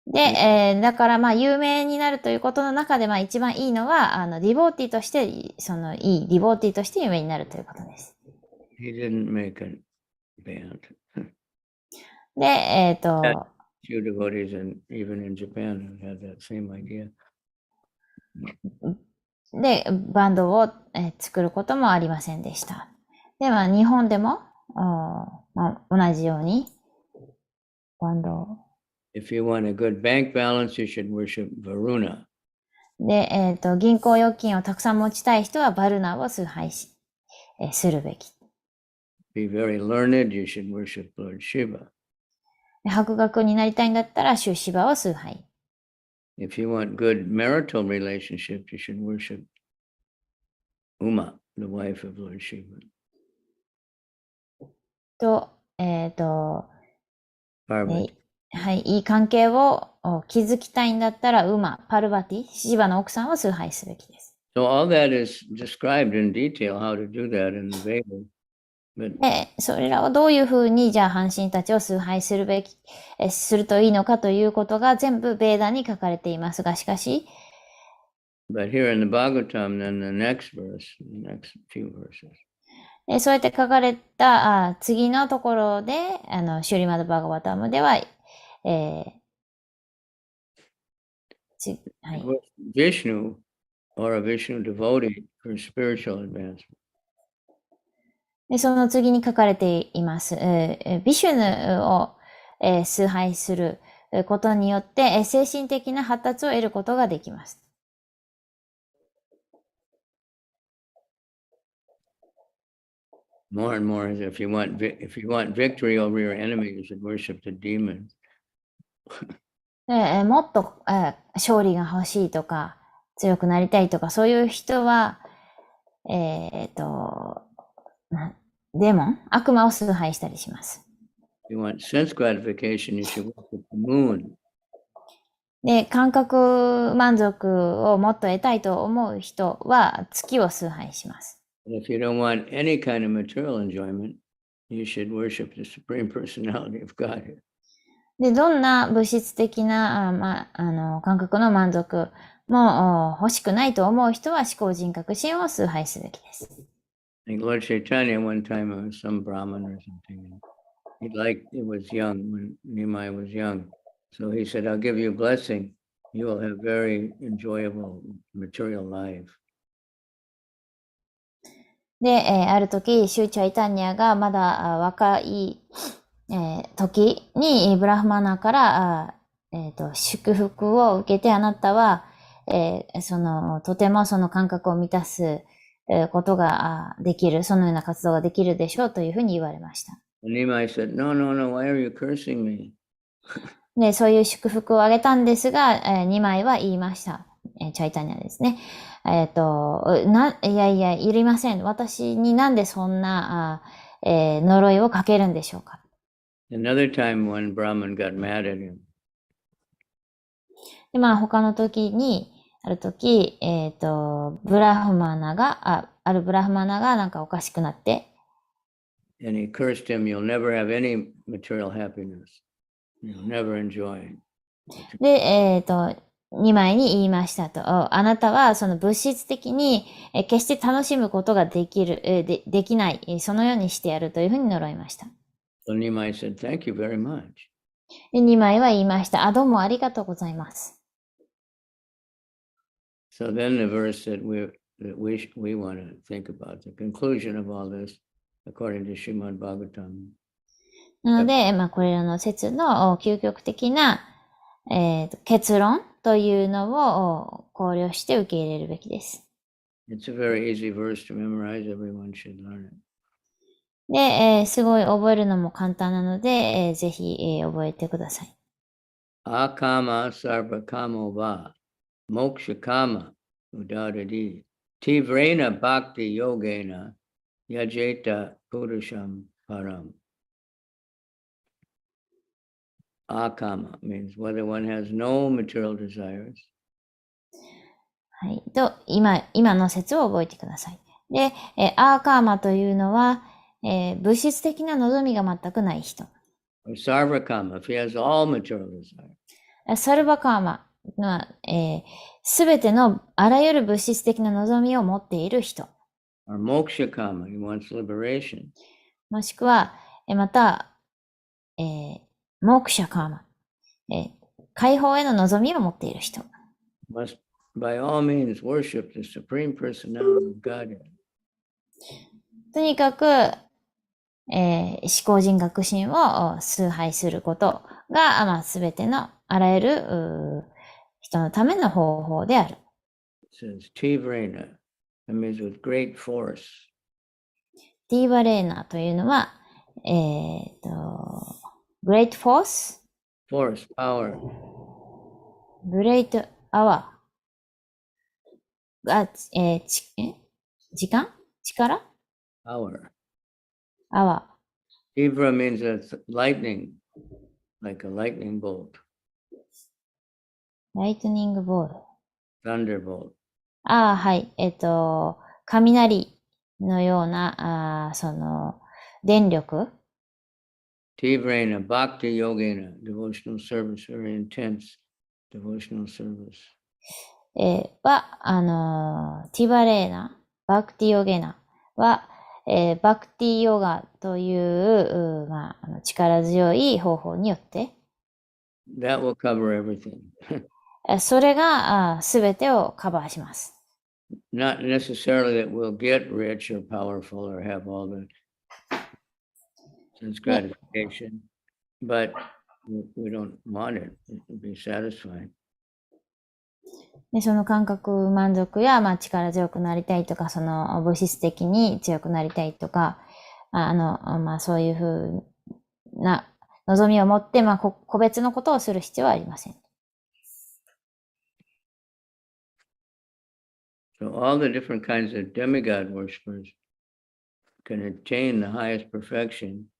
で、だから有名になるということの中で一番いいのは、ディボーティーとして、いいディボーティーとして有名になるということです。He didn't make a band. で、Few devotees, and even in Japan, had that same idea. で、バンドを、作ることもありませんでした。で、日本でも、同じように、バンドを。If you want a good bank balance, you should worship Varuna. で、銀行預金をたくさん持ちたい人はバルナを崇拝するべき。Be very learned, you should worship Lord Shiva. 博学になりたいんだったら、主シバを崇拝。If you want good marital relationship, you should worship Uma, the wife of Lord Shiva. と、Parvati. はい、いい関係を築きたいんだったら、パルバティ、シバの奥さんを崇拝すべきです。So all that is described in detail how to do that in the Vedas. But で、それらをどういうふうに、じゃあ、半身たちを崇拝するといいのかということが全部ベーダに書かれていますが、しかし、but here in the Bhagavatam, then the next verse, the next few verses. そうやって書かれた次のところで、シュリマド・バガバタムでは、はい。Vishnu or a Vishnu devotee for spiritual advancement. でその次に書かれています。ビシュヌを、崇拝することによって、精神的な発達を得ることができます。More and more, if you want victory over your enemy, you should worship the demons. もっと、勝利が欲しいとか、強くなりたいとか、そういう人は、デーモン、悪魔を崇拝したりします。If you want sense gratification, you should worship the moon. で、感覚満足をもっと得たいと思う人は月を崇拝します。If you don't want any kind of material enjoyment, you should worship the Supreme Personality of Godhead. で、どんな物質的な、感覚の満足も欲しくないと思う人は思考人格心を崇拝すべきです。I think Lord Chaitanya one time was some Brahmin or something. He liked it was young when Nimai was young. So he said, I'll give you a blessing. You will have very enjoyable material life. で、ある時、シューチャイタニアがまだ若い、時にブラフマナから祝福を受けてあなたは、とてもその感覚を満たすことができる、そのような活動ができるでしょうというふうに言われました。Nimai said, No, why are you cursing me? で、そういう祝福をあげたんですが、2枚は言いました。チャイタニアですね。いやいや、いりません。私になんでそんな、呪いをかけるんでしょうか。Another time one Brahmin got mad at him. で、他の時に、ある時、あるブラフマナがなんかおかしくなって、And he cursed him, you'll never have any material happiness. You'll never enjoy. で、2枚に言いましたと。あなたはその物質的に決して楽しむことができない、そのようにしてやるというふうに呪いました。So Nimai said, Thank you very much. で、2枚は言いました。どうもありがとうございます。So then the verse that we want to think about the conclusion of all this, according to Srimad Bhagavatam. なので、これらの説の究極的な、結論というのを考慮して受け入れるべきです。It's a very easy verse to memorize. Everyone should learn it. で、すごい覚えるのも簡単なので、ぜひ、覚えてください。Akama sarva kamo va moksha kama udadadi tivrena bhakti yogena yajeta purusham param. Akama means whether one has no material desires. はい。と、今の説を覚えてください。で、アーカーマというのは、物質的な望みが全くない人。Or sarva kama, if he has all material desires. サルバカーマは、すべてのあらゆる物質的な望みを持っている人。Or moksha kama, he wants liberation. もしくは、また、モクシャカーマ、解放への望みを持っている人。Must by all means worship the Supreme Personality of Godhead. とにかく、思考人格心を崇拝することが、すべてのあらゆる人のための方法である。It says Tivrena, that means with great force. ティーバレーナというのは、great force? Force, power. great hour が、時間力 Power. hour Tivra means it's lightning, like a lightning bolt. ライトニングボール。Thunderbolt. はい。雷のような、電力。Tivrena, bhakti yogena, devotional service, very intense devotional service. は、ティバレーナ、バクティヨゲナは、バクティヨガという、力強い方法によって、That will cover everything. それがすべてをカバーします。Not necessarily that we'll get rich or powerful or have all the sense gratification, but we don't want it. It will be satisfying. でその感覚満足や、力強くなりたいとか、その物質的に強くなりたいとか、そういうふうな望みを持って、個別のことをする必要はありません。So all the different kinds of demigod worshippers can attain the highest perfection,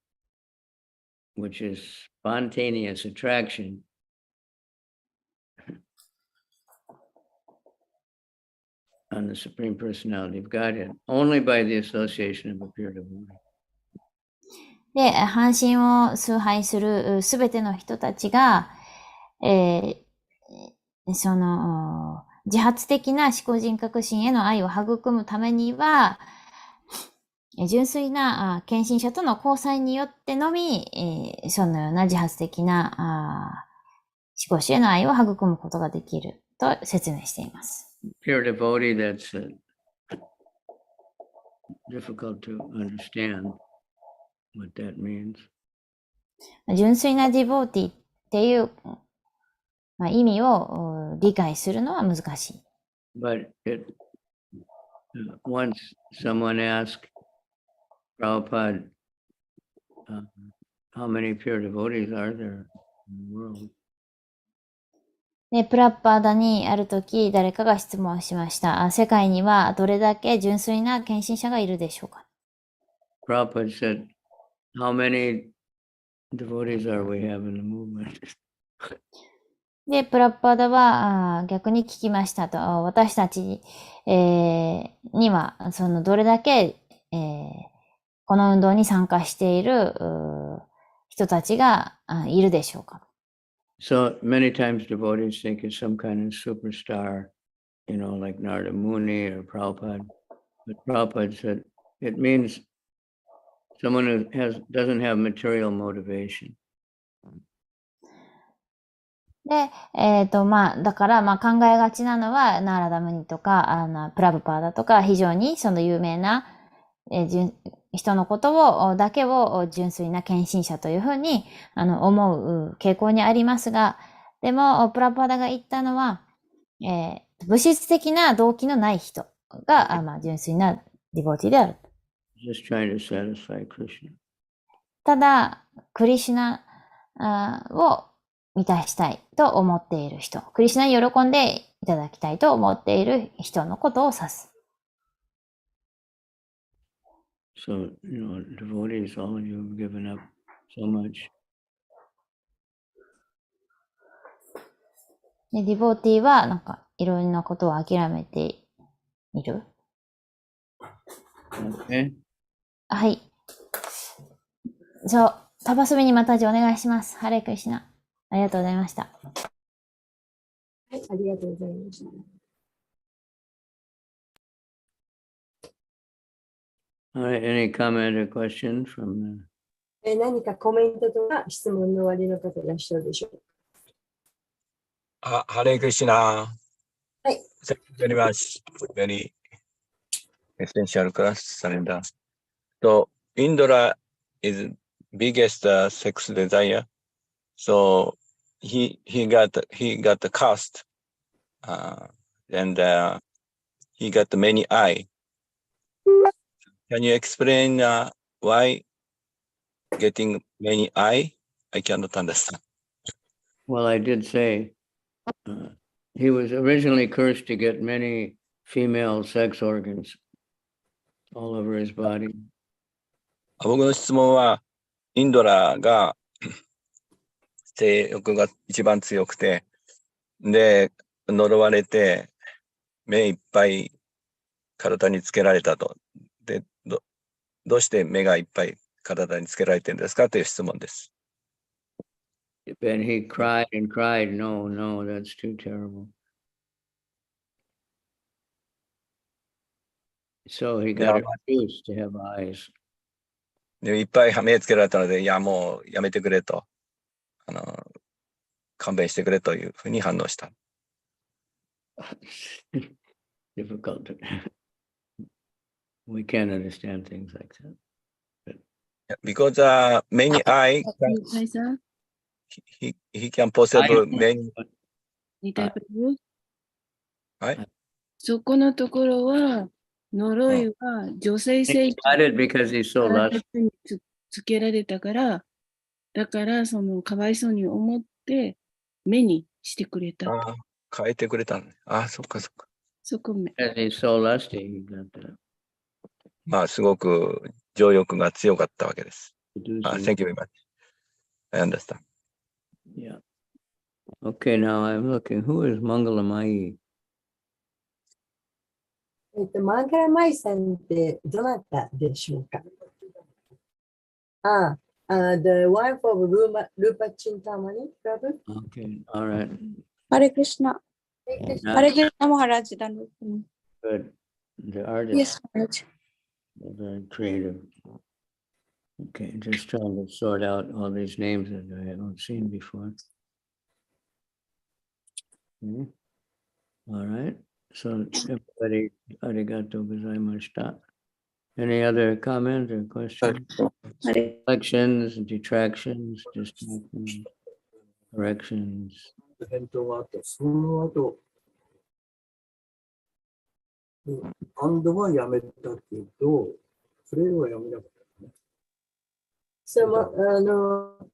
which is spontaneous attraction on the Supreme Personality of Godhead, only by the association of a pure devotee. で、半身を崇拝するすべての人たちが、その、自発的な思考人格心への愛を育むためには、純粋な献身者との交際によってのみ、そのような自発的な思考主への愛を育むことができると説明しています。Pure devotee, that's difficult to understand what that means. 純粋なディボーティっていう、意味を理解するのは難しい。But once someone asked Prabhupada, how many pure devotees are there in the world? で、プラッパーダにあるとき、誰かが質問しました。世界にはどれだけ純粋な献身者がいるでしょうか？ Prabhupada said, how many devotees are we have in the movement? で、プラッパーダは逆に聞きましたと。私たち、には、そのどれだけ、この運動に参加している人たちがいるでしょうか？ So many times devotees think it's some kind of superstar, like Narada Muni or Prabhupada. But Prabhupada said it means someone who doesn't have material motivation. で、だから、考えがちなのは、ナーラダムニとか、プラブパーダとか、非常にその有名な、人のことだけを純粋な献身者というふうに、思う傾向にありますが、でも、プラブパーダが言ったのは、物質的な動機のない人が、純粋なディボーティである。Just trying to satisfy Krishna. ただ、クリシュナを満たしたいと思っている人、クリシュナに喜んでいただきたいと思っている人のことを指す。So, devotees, all of you have given up so much. でディボーティーは、いろんなことを諦めている。Okay? はい。そう、タバスミにまたじお願いします。ハレクリシュナ。ありがとうございました。はい、ありがとうございました。All right, any comment or question from 何かコメントとか質問のおありの方いらっしゃるでしょうか？ハレクリシナ。はい。Thank you very much. Very essential class, Sarenda. So, Indra is biggest sex desire. So, he got the cast, and he got many eye. Can you explain why getting many eye? I cannot understand. Well, I did say he was originally cursed to get many female sex organs all over his body. 僕の質問は、インドラが性欲が一番強くて、で、呪われて、目いっぱい体につけられたと。で、どうして目がいっぱい体につけられてるんですかという質問です。And he cried and cried, no, that's too terrible. So he got refused to have eyes. でいっぱい目つけられたので、いや、もうやめてくれと、勘弁してくれというふうに反応した。Difficult. We can't understand things like that. Because many eye, he can possible many. はい。そこのところは、呪いは女性性 because he's so lustful. につけられたから、だからそのかわいそうに思って目にしてくれた。変えてくれたのね。そっかそっか。そこ目。Because he's so lusty, he got that. すごく情欲が強かったわけです。Producing. Thank you very much. I understand. Yeah. Okay, now I'm looking. Who is Mangalamai? マンガラマイさんってどなたでしょうか？The wife of Rupa Chintamani Prabhu. Okay, all right, Hare Krishna. not Hare Krishna Maharaj. Done. good. The artist Yes, Maharaj. are very creative. Okay, just trying to sort out all these names that I haven't seen before. Okay. All right, so everybody, arigato gozaimashita. Any other comments or questions? Hare Reflections, detractions, distractions, corrections. 返答があって、その後、バンドはやめたけど、プレイはやめなかったね。So,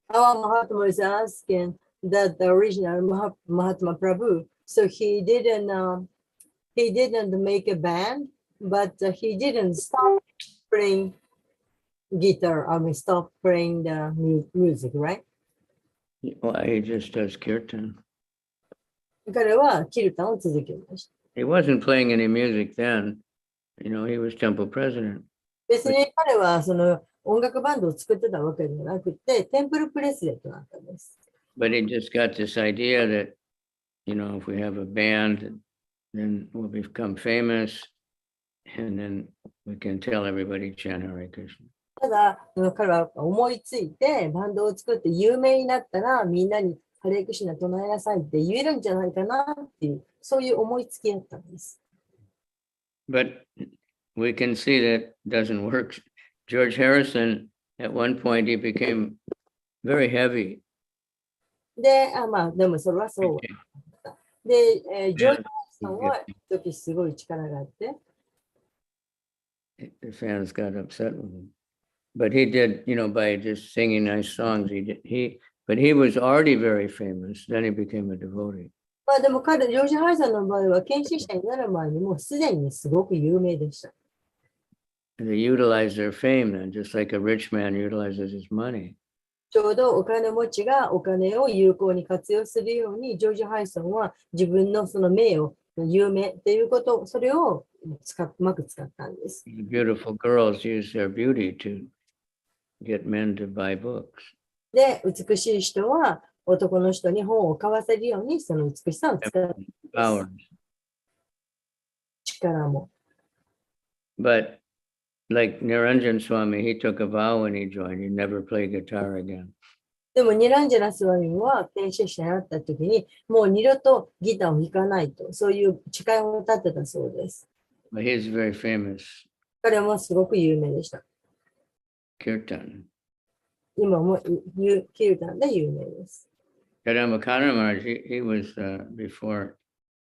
our Mahatma is asking that the original Mahatma Prabhu, so he didn't make a band, but he didn't stop playing guitar. I mean, stop playing the music, right? Well, he just does kirtan. 彼はキルタンを続けました。He wasn't playing any music then. You know, he was temple president. 別に彼はその音楽バンドを作ってたわけではなくて、テンプルプレスレントだったんです。But he just got this idea that, you know, if we have a band, then we'll become famous, and then we can tell everybody chant Hare Krishna. ただ、彼は思いついて、バンドを作って有名になったら、みんなにハレークシナ唱えなさいって言えるんじゃないかなっていう、そういう思いつきだったんです。But we can see that doesn't work. George Harrison, at one point, he became very heavy. で、でもそれはそうだった。で、ジョージ・ハリソンは一時すごい力があって、The fans got upset with him. But he did, you know, by just singing nice songs, but he was already very famous. Then he became a devotee. でもジョージ・ハリソンの場合は、研修者になる前にもうすでにすごく有名でした。And they utilized their fame then, just like a rich man utilizes his money. ちょうどお金持ちがお金を有効に活用するように、ジョージ・ハリソンは自分のその名誉、有名っていうこと、それをうまく使ったんです。Beautiful girls use their beauty to get men to buy books. で、美しい人は男の人に本を買わせるように、その美しさを使う Powers. 力も。But like Niranjan Swami, he took a vow when he joined, he'd never play guitar again. でも、ニランジャラスワミは研修者になった時に、もう二度とギターを弾かないと、そういう誓いを立てたそうです。But he's very famous. 彼もすごく有名でした。Kirtan. 今もキルタンで有名です。Kadamba Maharaj, he was before,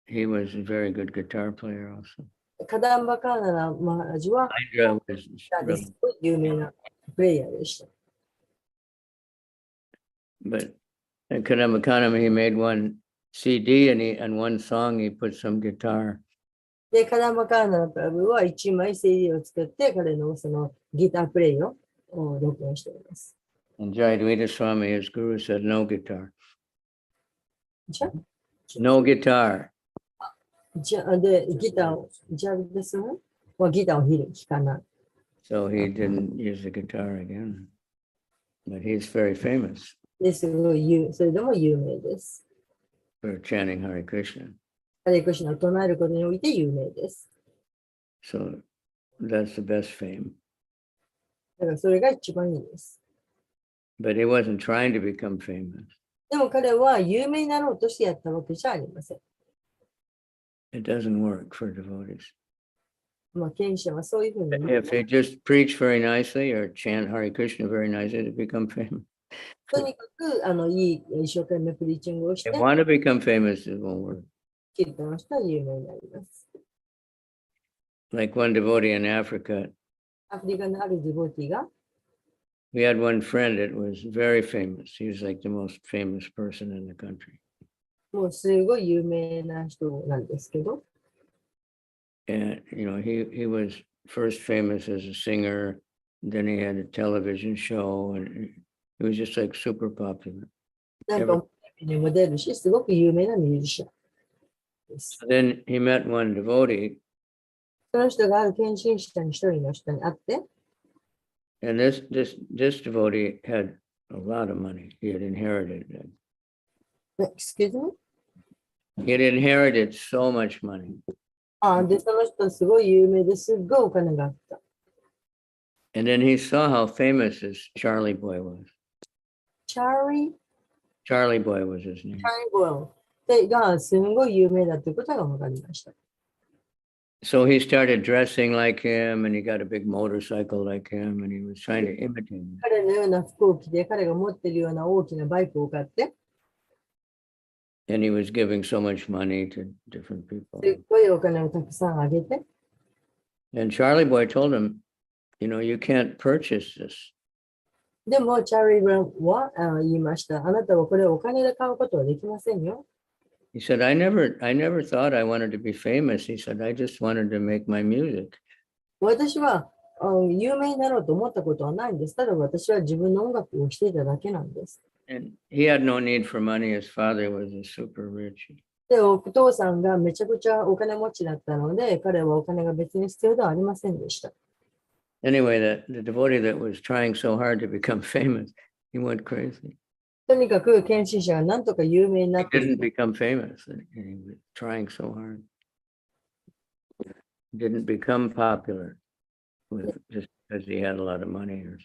he was a very good guitar player also. カダンバカーナラ・マハラジは Indra was すごい有名なプレイヤーでした。but Kadamba he made one CD and one song he put some guitar. で、カダンバカーナラ・プラブは1枚 CD を作って彼のそのギタープレイを録音しています。And Jayadvaita Swami, his guru, said no guitar. じゃ No guitar. で、ギターを、じゃあですね、ギターを弾かない。So he didn't use the guitar again. But he's very famous ですごいそれでも有名です。for chanting Hare Krishna. ハレクシナを唱えることにおいて有名です。So that's the best fame. だからそれが一番いいです。But he wasn't trying to become famous. でも彼は有名になろうとしてやったわけじゃありません。It doesn't work for devotees. 賢者はそういうふうに。If they just preach very nicely or chant Hare Krishna very nicely to become famous. とにかくいい一生懸命プリーチングをし If て they、want to become famous, it won't work. キリタの人は有名になります。Like one devotee in Africa, アフリカのあるディボーティが、we had one friend that was very famous. He was like the most famous person in the country. もうすごい有名な人なんですけど、And, you know, he was first famous as a singer. Then he had a television show and he was just like super popular. なんかテレビにも出るし、すごく有名なミュージシャンです。Then he met one devotee. その人がある献身者に一人の人に会って、and this devotee had a lot of money. He had inherited it. excuse me? He had inherited so much money. で、その人すごい有名ですっごいお金があった。And then he saw how famous this Charlie boy was. チャーリー Charlie boy was his name. ボイがすんごい有名だということが分かりました。So he started dressing like him, and he got a big motorcycle like him, and he was trying to imitate him. 彼のような服を着て、彼が持っているような大きなバイクを買って、And he was giving so much money to different people. すっごいお金をたくさんあげて、 And Charlie boy told him, you know, you can't purchase this. でもチャーリー・ブラウンは言いました。あなたはこれをお金で買うことはできませんよ。He said, I never thought I wanted to be famous. He said, I just wanted to make my music. 私は有名になろうと思ったことはないんです。ただ私は自分の音楽をしていただけなんです。And he had no need for money. His father was a super rich. で、お父さんがめちゃくちゃお金持ちだったので、彼はお金が別に必要ではありませんでした。Anyway, the devotee that was trying so hard to become famous, he went crazy. とにかく献身者が何とか有名にな He って、 didn't become famous. And he was trying so hard. Didn't become popular just because he had a lot of money or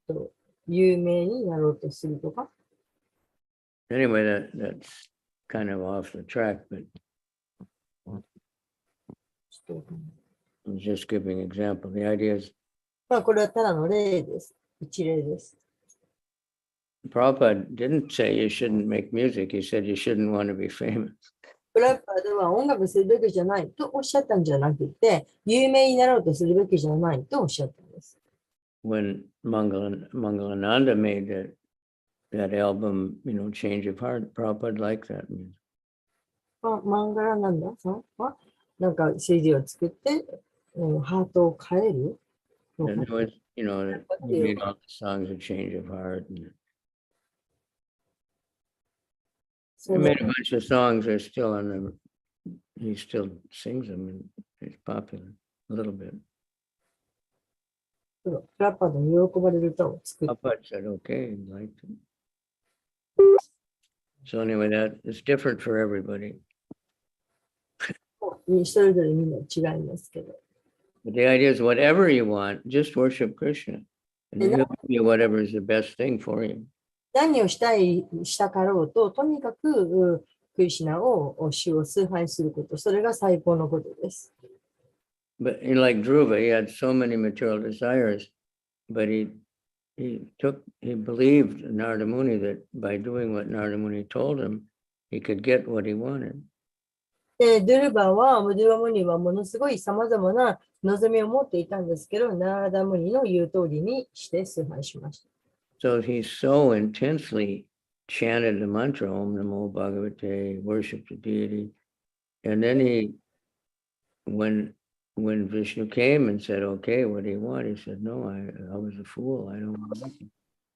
something. 有名になろうとするとか。 Anyway, that's kind of off the track, but I was just giving example. The idea is まあこれはただの例です。一例です。 Prabhupada didn't say you shouldn't make music. He said you shouldn't want to be famous. プラッパーでは音楽するべきじゃないとおっしゃったんじゃなくて、有名になろうとするべきじゃないとおっしゃったんです。When Mangalananda made that album, you know, Change of Heart, Prabhupada liked that music. 漫画なんださんはなんか CD を作って、ハートを変えるの And か it was, you know, he made all the songs of Change of Heart. And そ he の made a bunch of songs. They're still on the. He still sings them, and it's popular a little bit. プラッパーの喜ばれる歌を作って、 Prabhupada said, okay, he liked it. So anyway, that is different for everybody. それぞれみんな違いますけど。 But the idea is whatever you want, just worship Krishna. And he'll give you whatever is the best thing for you. 何をしたかろうと、とにかくクリシュナを主を崇拝すること、それが最高のことです。 But like Dhruva, he had so many material desires, but he believed Narada Muni that by doing what Narada Muni told him, he could get what he wanted. で、ドゥルバムニはものすごい様々な望みを持っていたんですけど、ナーダムニの言う通りにして崇拝しました。 So he so intensely chanted the mantra, Om Namo Bhagavate, worshiped the deity. And then when Vishnu came and said, okay, what do you want? He said, no, I was a fool. I don't want anything.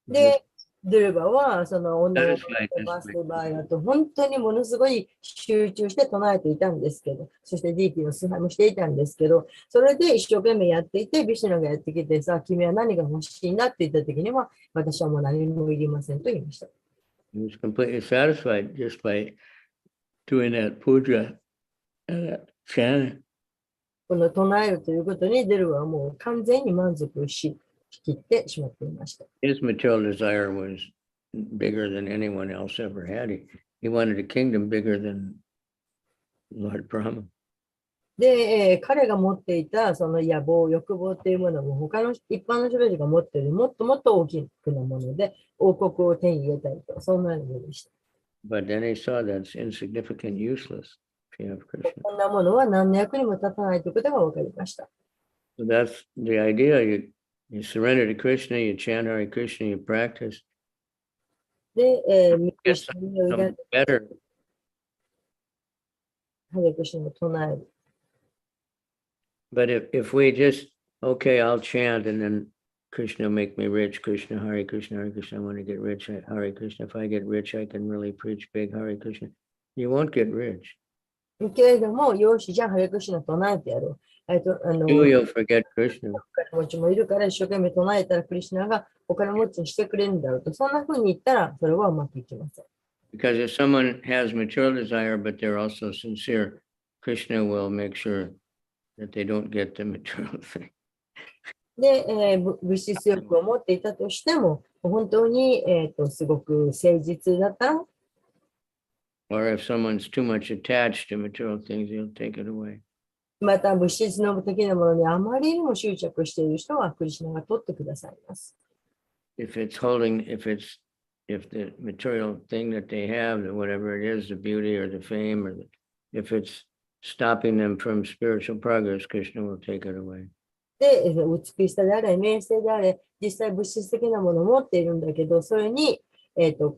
で、ドゥルバはその女の Satisfied 子 this バース way. デーバーだと本当にものすごい集中して唱えていたんですけど、そしてディーティの崇拝もしていたんですけど、それで一生懸命やっていて、ビシュナがやってきてさ、君は何が欲しいんだって言った時には、私はもう何もいりませんと言いました。 He was completely satisfied just by doing that puja and that chanting. この唱えるということにデルはもう完全に満足しきってしまっていました。 His material desire was bigger than anyone else ever had. He wanted a kingdom bigger than Lord Brahma. で、彼が持っていたその野望、欲望というものも他の一般の人たちが持っているもっともっと大きなもので、王国を手に入れたいと、そんなようなでした。 But then he saw that's insignificant, useless if you have Krishna. こんなものは何の役にも立たないということが分かりました。 So that's the idea. You surrender to Krishna, you chant Hare Krishna, you practice. で、Get something better. ハレクシナを唱える。 But if we just, okay, I'll chant and then Krishna make me rich, Krishna, Hare Krishna, Hare Krishna, I want to get rich, Hare Krishna. If I get rich, I can really preach big Hare Krishna. You won't get rich. けれども、よし、じゃあ、ハレクリシナ唱えてやろう。you'll forget Krishna. お金持ちもいるから一生懸命唱えたらクリシナがお金持ちにしてくれるんだろうと、そんな風に言ったらそれはうまくいきません。Because if someone has material desire, but they're also sincere, Krishna will make sure that they don't get the material thing. で、物質欲を持っていたとしても、本当に、すごく誠実だったら、Or if someone's too much attached to material things, he'll take it away. また物質の的なものにあまりにも執着している人はクリシナが取ってくださいます。If the material thing that they have, whatever it is, the beauty or the fame, if it's stopping them from spiritual progress, Krishna will take it away. で、美しさであれ、名声であれ、実際物質的なものを持っているんだけど、それに、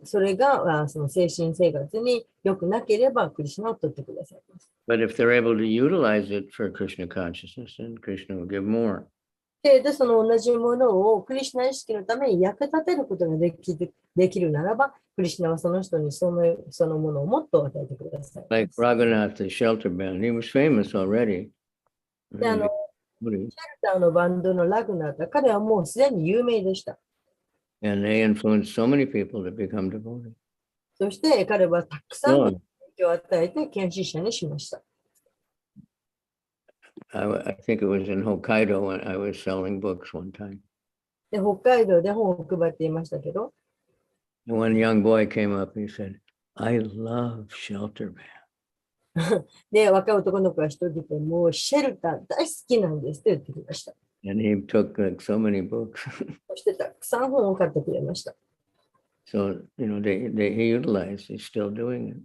それがその精神生活に良くなければ、クリシナを取ってくださいます。But if they're able to utilize it for Krishna consciousness, then Krishna will give more. で、その同じものをクリシナ意識のために役立てることができるならば、クリシナはその人にそのものをもっと与えてください。Like Raghunath, the shelter band, he was famous already. で、シェルターのバンドのラグナータ、彼はもうすでに有名でした。And they influenced so many people to become devotees. そして彼はたくさんの影響を与えて献身者にしました。I think it was in Hokkaido when I was selling books one time. で、北海道で本を配っていましたけど、And one young boy came up and he said, I love shelter band. で、若い男の子が一人でもうシェルター大好きなんですって言ってきました。And he took like so many books. そしてたくさん本を買ってくれました。So, he utilized, he's still doing it.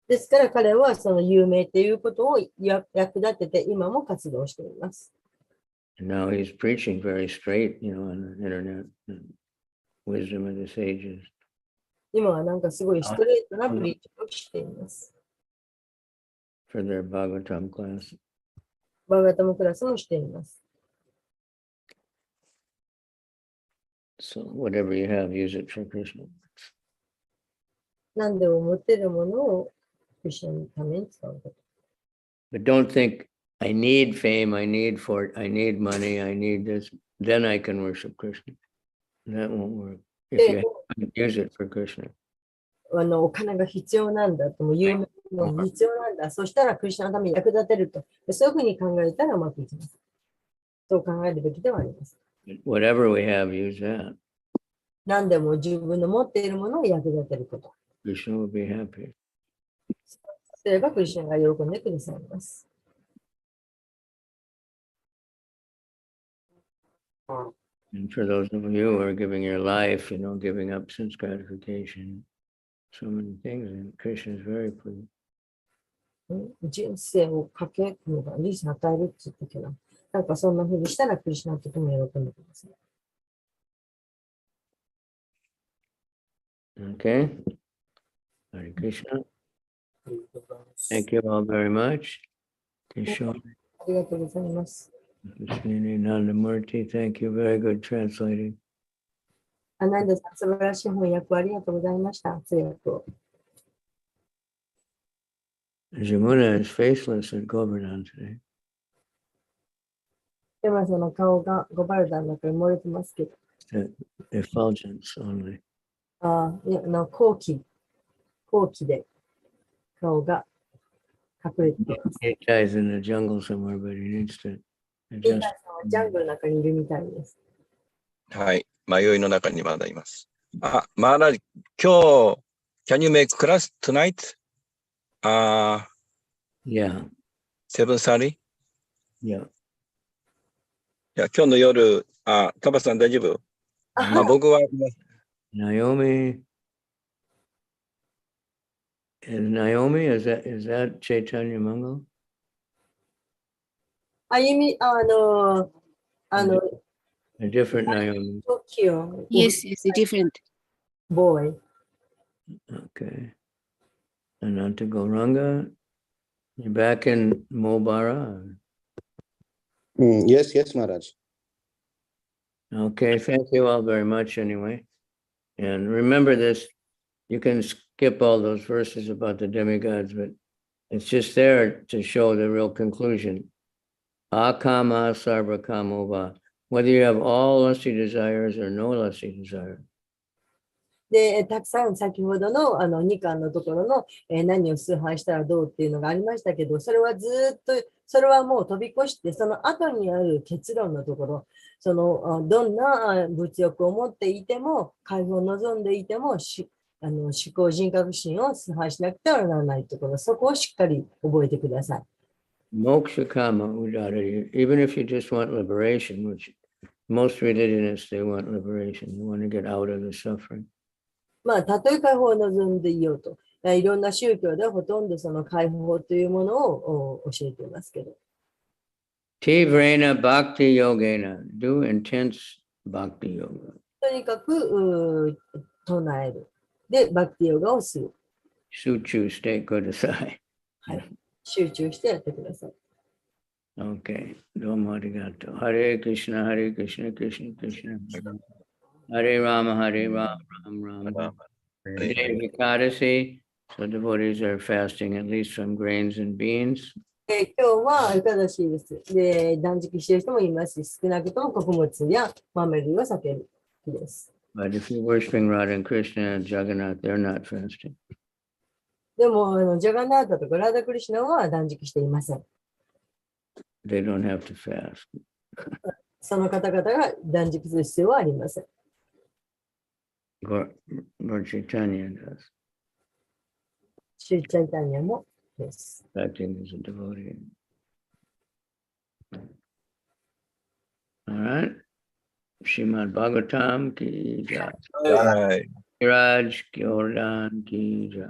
ですから彼はその有名ということを役立てて今も活動しています。And now he's preaching very straight, on the internet, wisdom of the sages. 今はなんかすごいストレートなプリーチをしています。For their Bhagavatam class. バーガタムクラスもしています。So whatever you have, use it for Krishna. 何でも持っているものをクリシナのために使うこと。But don't think, I need fame, I need money, I need this, then I can worship Krishna. That won't work. If you use it for Krishna. お金が必要なんだと、も有名なのが必要なんだ。そしたらクリシナのために役立てると。そういうふうに考えたらうまくいきます。そう考えるべきではあります。Whatever we have, use that. 何でも自分の持っているものを役立てること。Krishna will be happy. すればクリシナが喜んでくださいます。And for those of you who are giving your life, giving up sense gratification, so many things, and Krishna is very pleased. 人生をかけるのが人生を与えるって言ったけど、なんかそんなふうにしたらクリシナはとても喜んでください。Okay. Hare Krishna. Thank you all very much. Kishore. ありがとうございます。Krishna Nandamurti, thank you. Very good translating. アナンダさん、素晴らしい翻訳ありがとうございました。通訳を。Jamuna is faceless at Govardhan today. でもその顔がゴバルダンの中に漏れてますけど。The effulgence only. いや、後期で顔が隠れています。HH is in the jungle somewhere, but he needs to ジ adjust. ャングルの中にいるみたいです。はい。迷いの中にまだいます。マーラジ、今日、can you make class tonight? Yeah. 7:30? Yeah. いや、今日の夜、タバさん大丈夫？僕は、Naomi. Naomi, is that Chaitanya Mangal? ゆみ、A different Naomi. Tokyo. Yes, it's different. Boy. Okay. Ananta Gauranga, you're back in Mobara? Yes, Maharaj. Okay, thank you all very much anyway. And remember this, you can skip all those verses about the demigods, but It's just there to show the real conclusion. Akama sarva kamova. Whether you have all lusty desires or no lusty desire. で、たくさん先ほどの2巻のところの、何を崇拝したらどうっていうのがありましたけど、それはずっと、それはもう飛び越して、その後にある結論のところ、そのどんな物欲を持っていても、解放を望んでいても、思考人格心を崇拝しなくてはならないところ、そこをしっかり覚えてください。Moksha kama udara. Even if you just want liberation, which most religionists, they want liberation. They want to get out of the suffering. まあ、たとえ解放を望んでいようと、いろんな宗教ではほとんどその解放というものを教えていますけど。Tivrena bhakti yogena. Do intense bhakti yoga. とにかく唱える。で、バクティヨガをする。Suchu state kudasai. はい。集中してやってください。Okay. Domo arigato. Hare Krishna, Hare Krishna, Krishna Krishna. Hare Rama, Hare Rama, Ram Ram. Today is Ekadasi, so devotees are fasting at least from grains and beans. 今日はエカダシです。で、断食している人もいますし、少なくとも穀物や豆類を避ける日です。But if you're worshiping Radha and Krishna and Jagannath, they're not fasting. でも、ジャガナータとかラダクリシュナは断食していません。They don't have to fast. その方々が断食する必要はありません。Lord Chaitanya does, シューチャイタニアもです。acting as a devotee. All right. Srimad Bhagavatam ki jai. はい。 Raj Gyordan ki jai.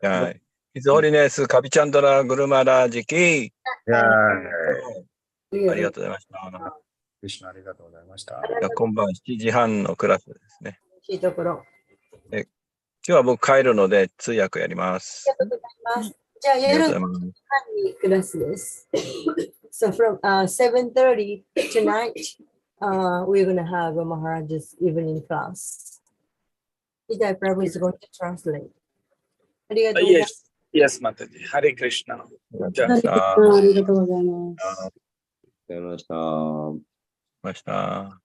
はい。His Holiness カビチャンドラ・グルマラージキありがとうございました。クリシュナありがとうございました。じゃあ今晩7時半のクラスですね。いいところ。今日は僕帰るので通訳やります。ありがとうございます。じゃあ、ありが夜とうございます。にクラスです。So from 7:30 tonight, we're going to have Maharaj's evening class. Idai Prabhu is going to translate. ありがとうございます。 Yes, Mataji. Hare Krishna. ありがとうございました。ありがとうございます。ありがとうございました。ました。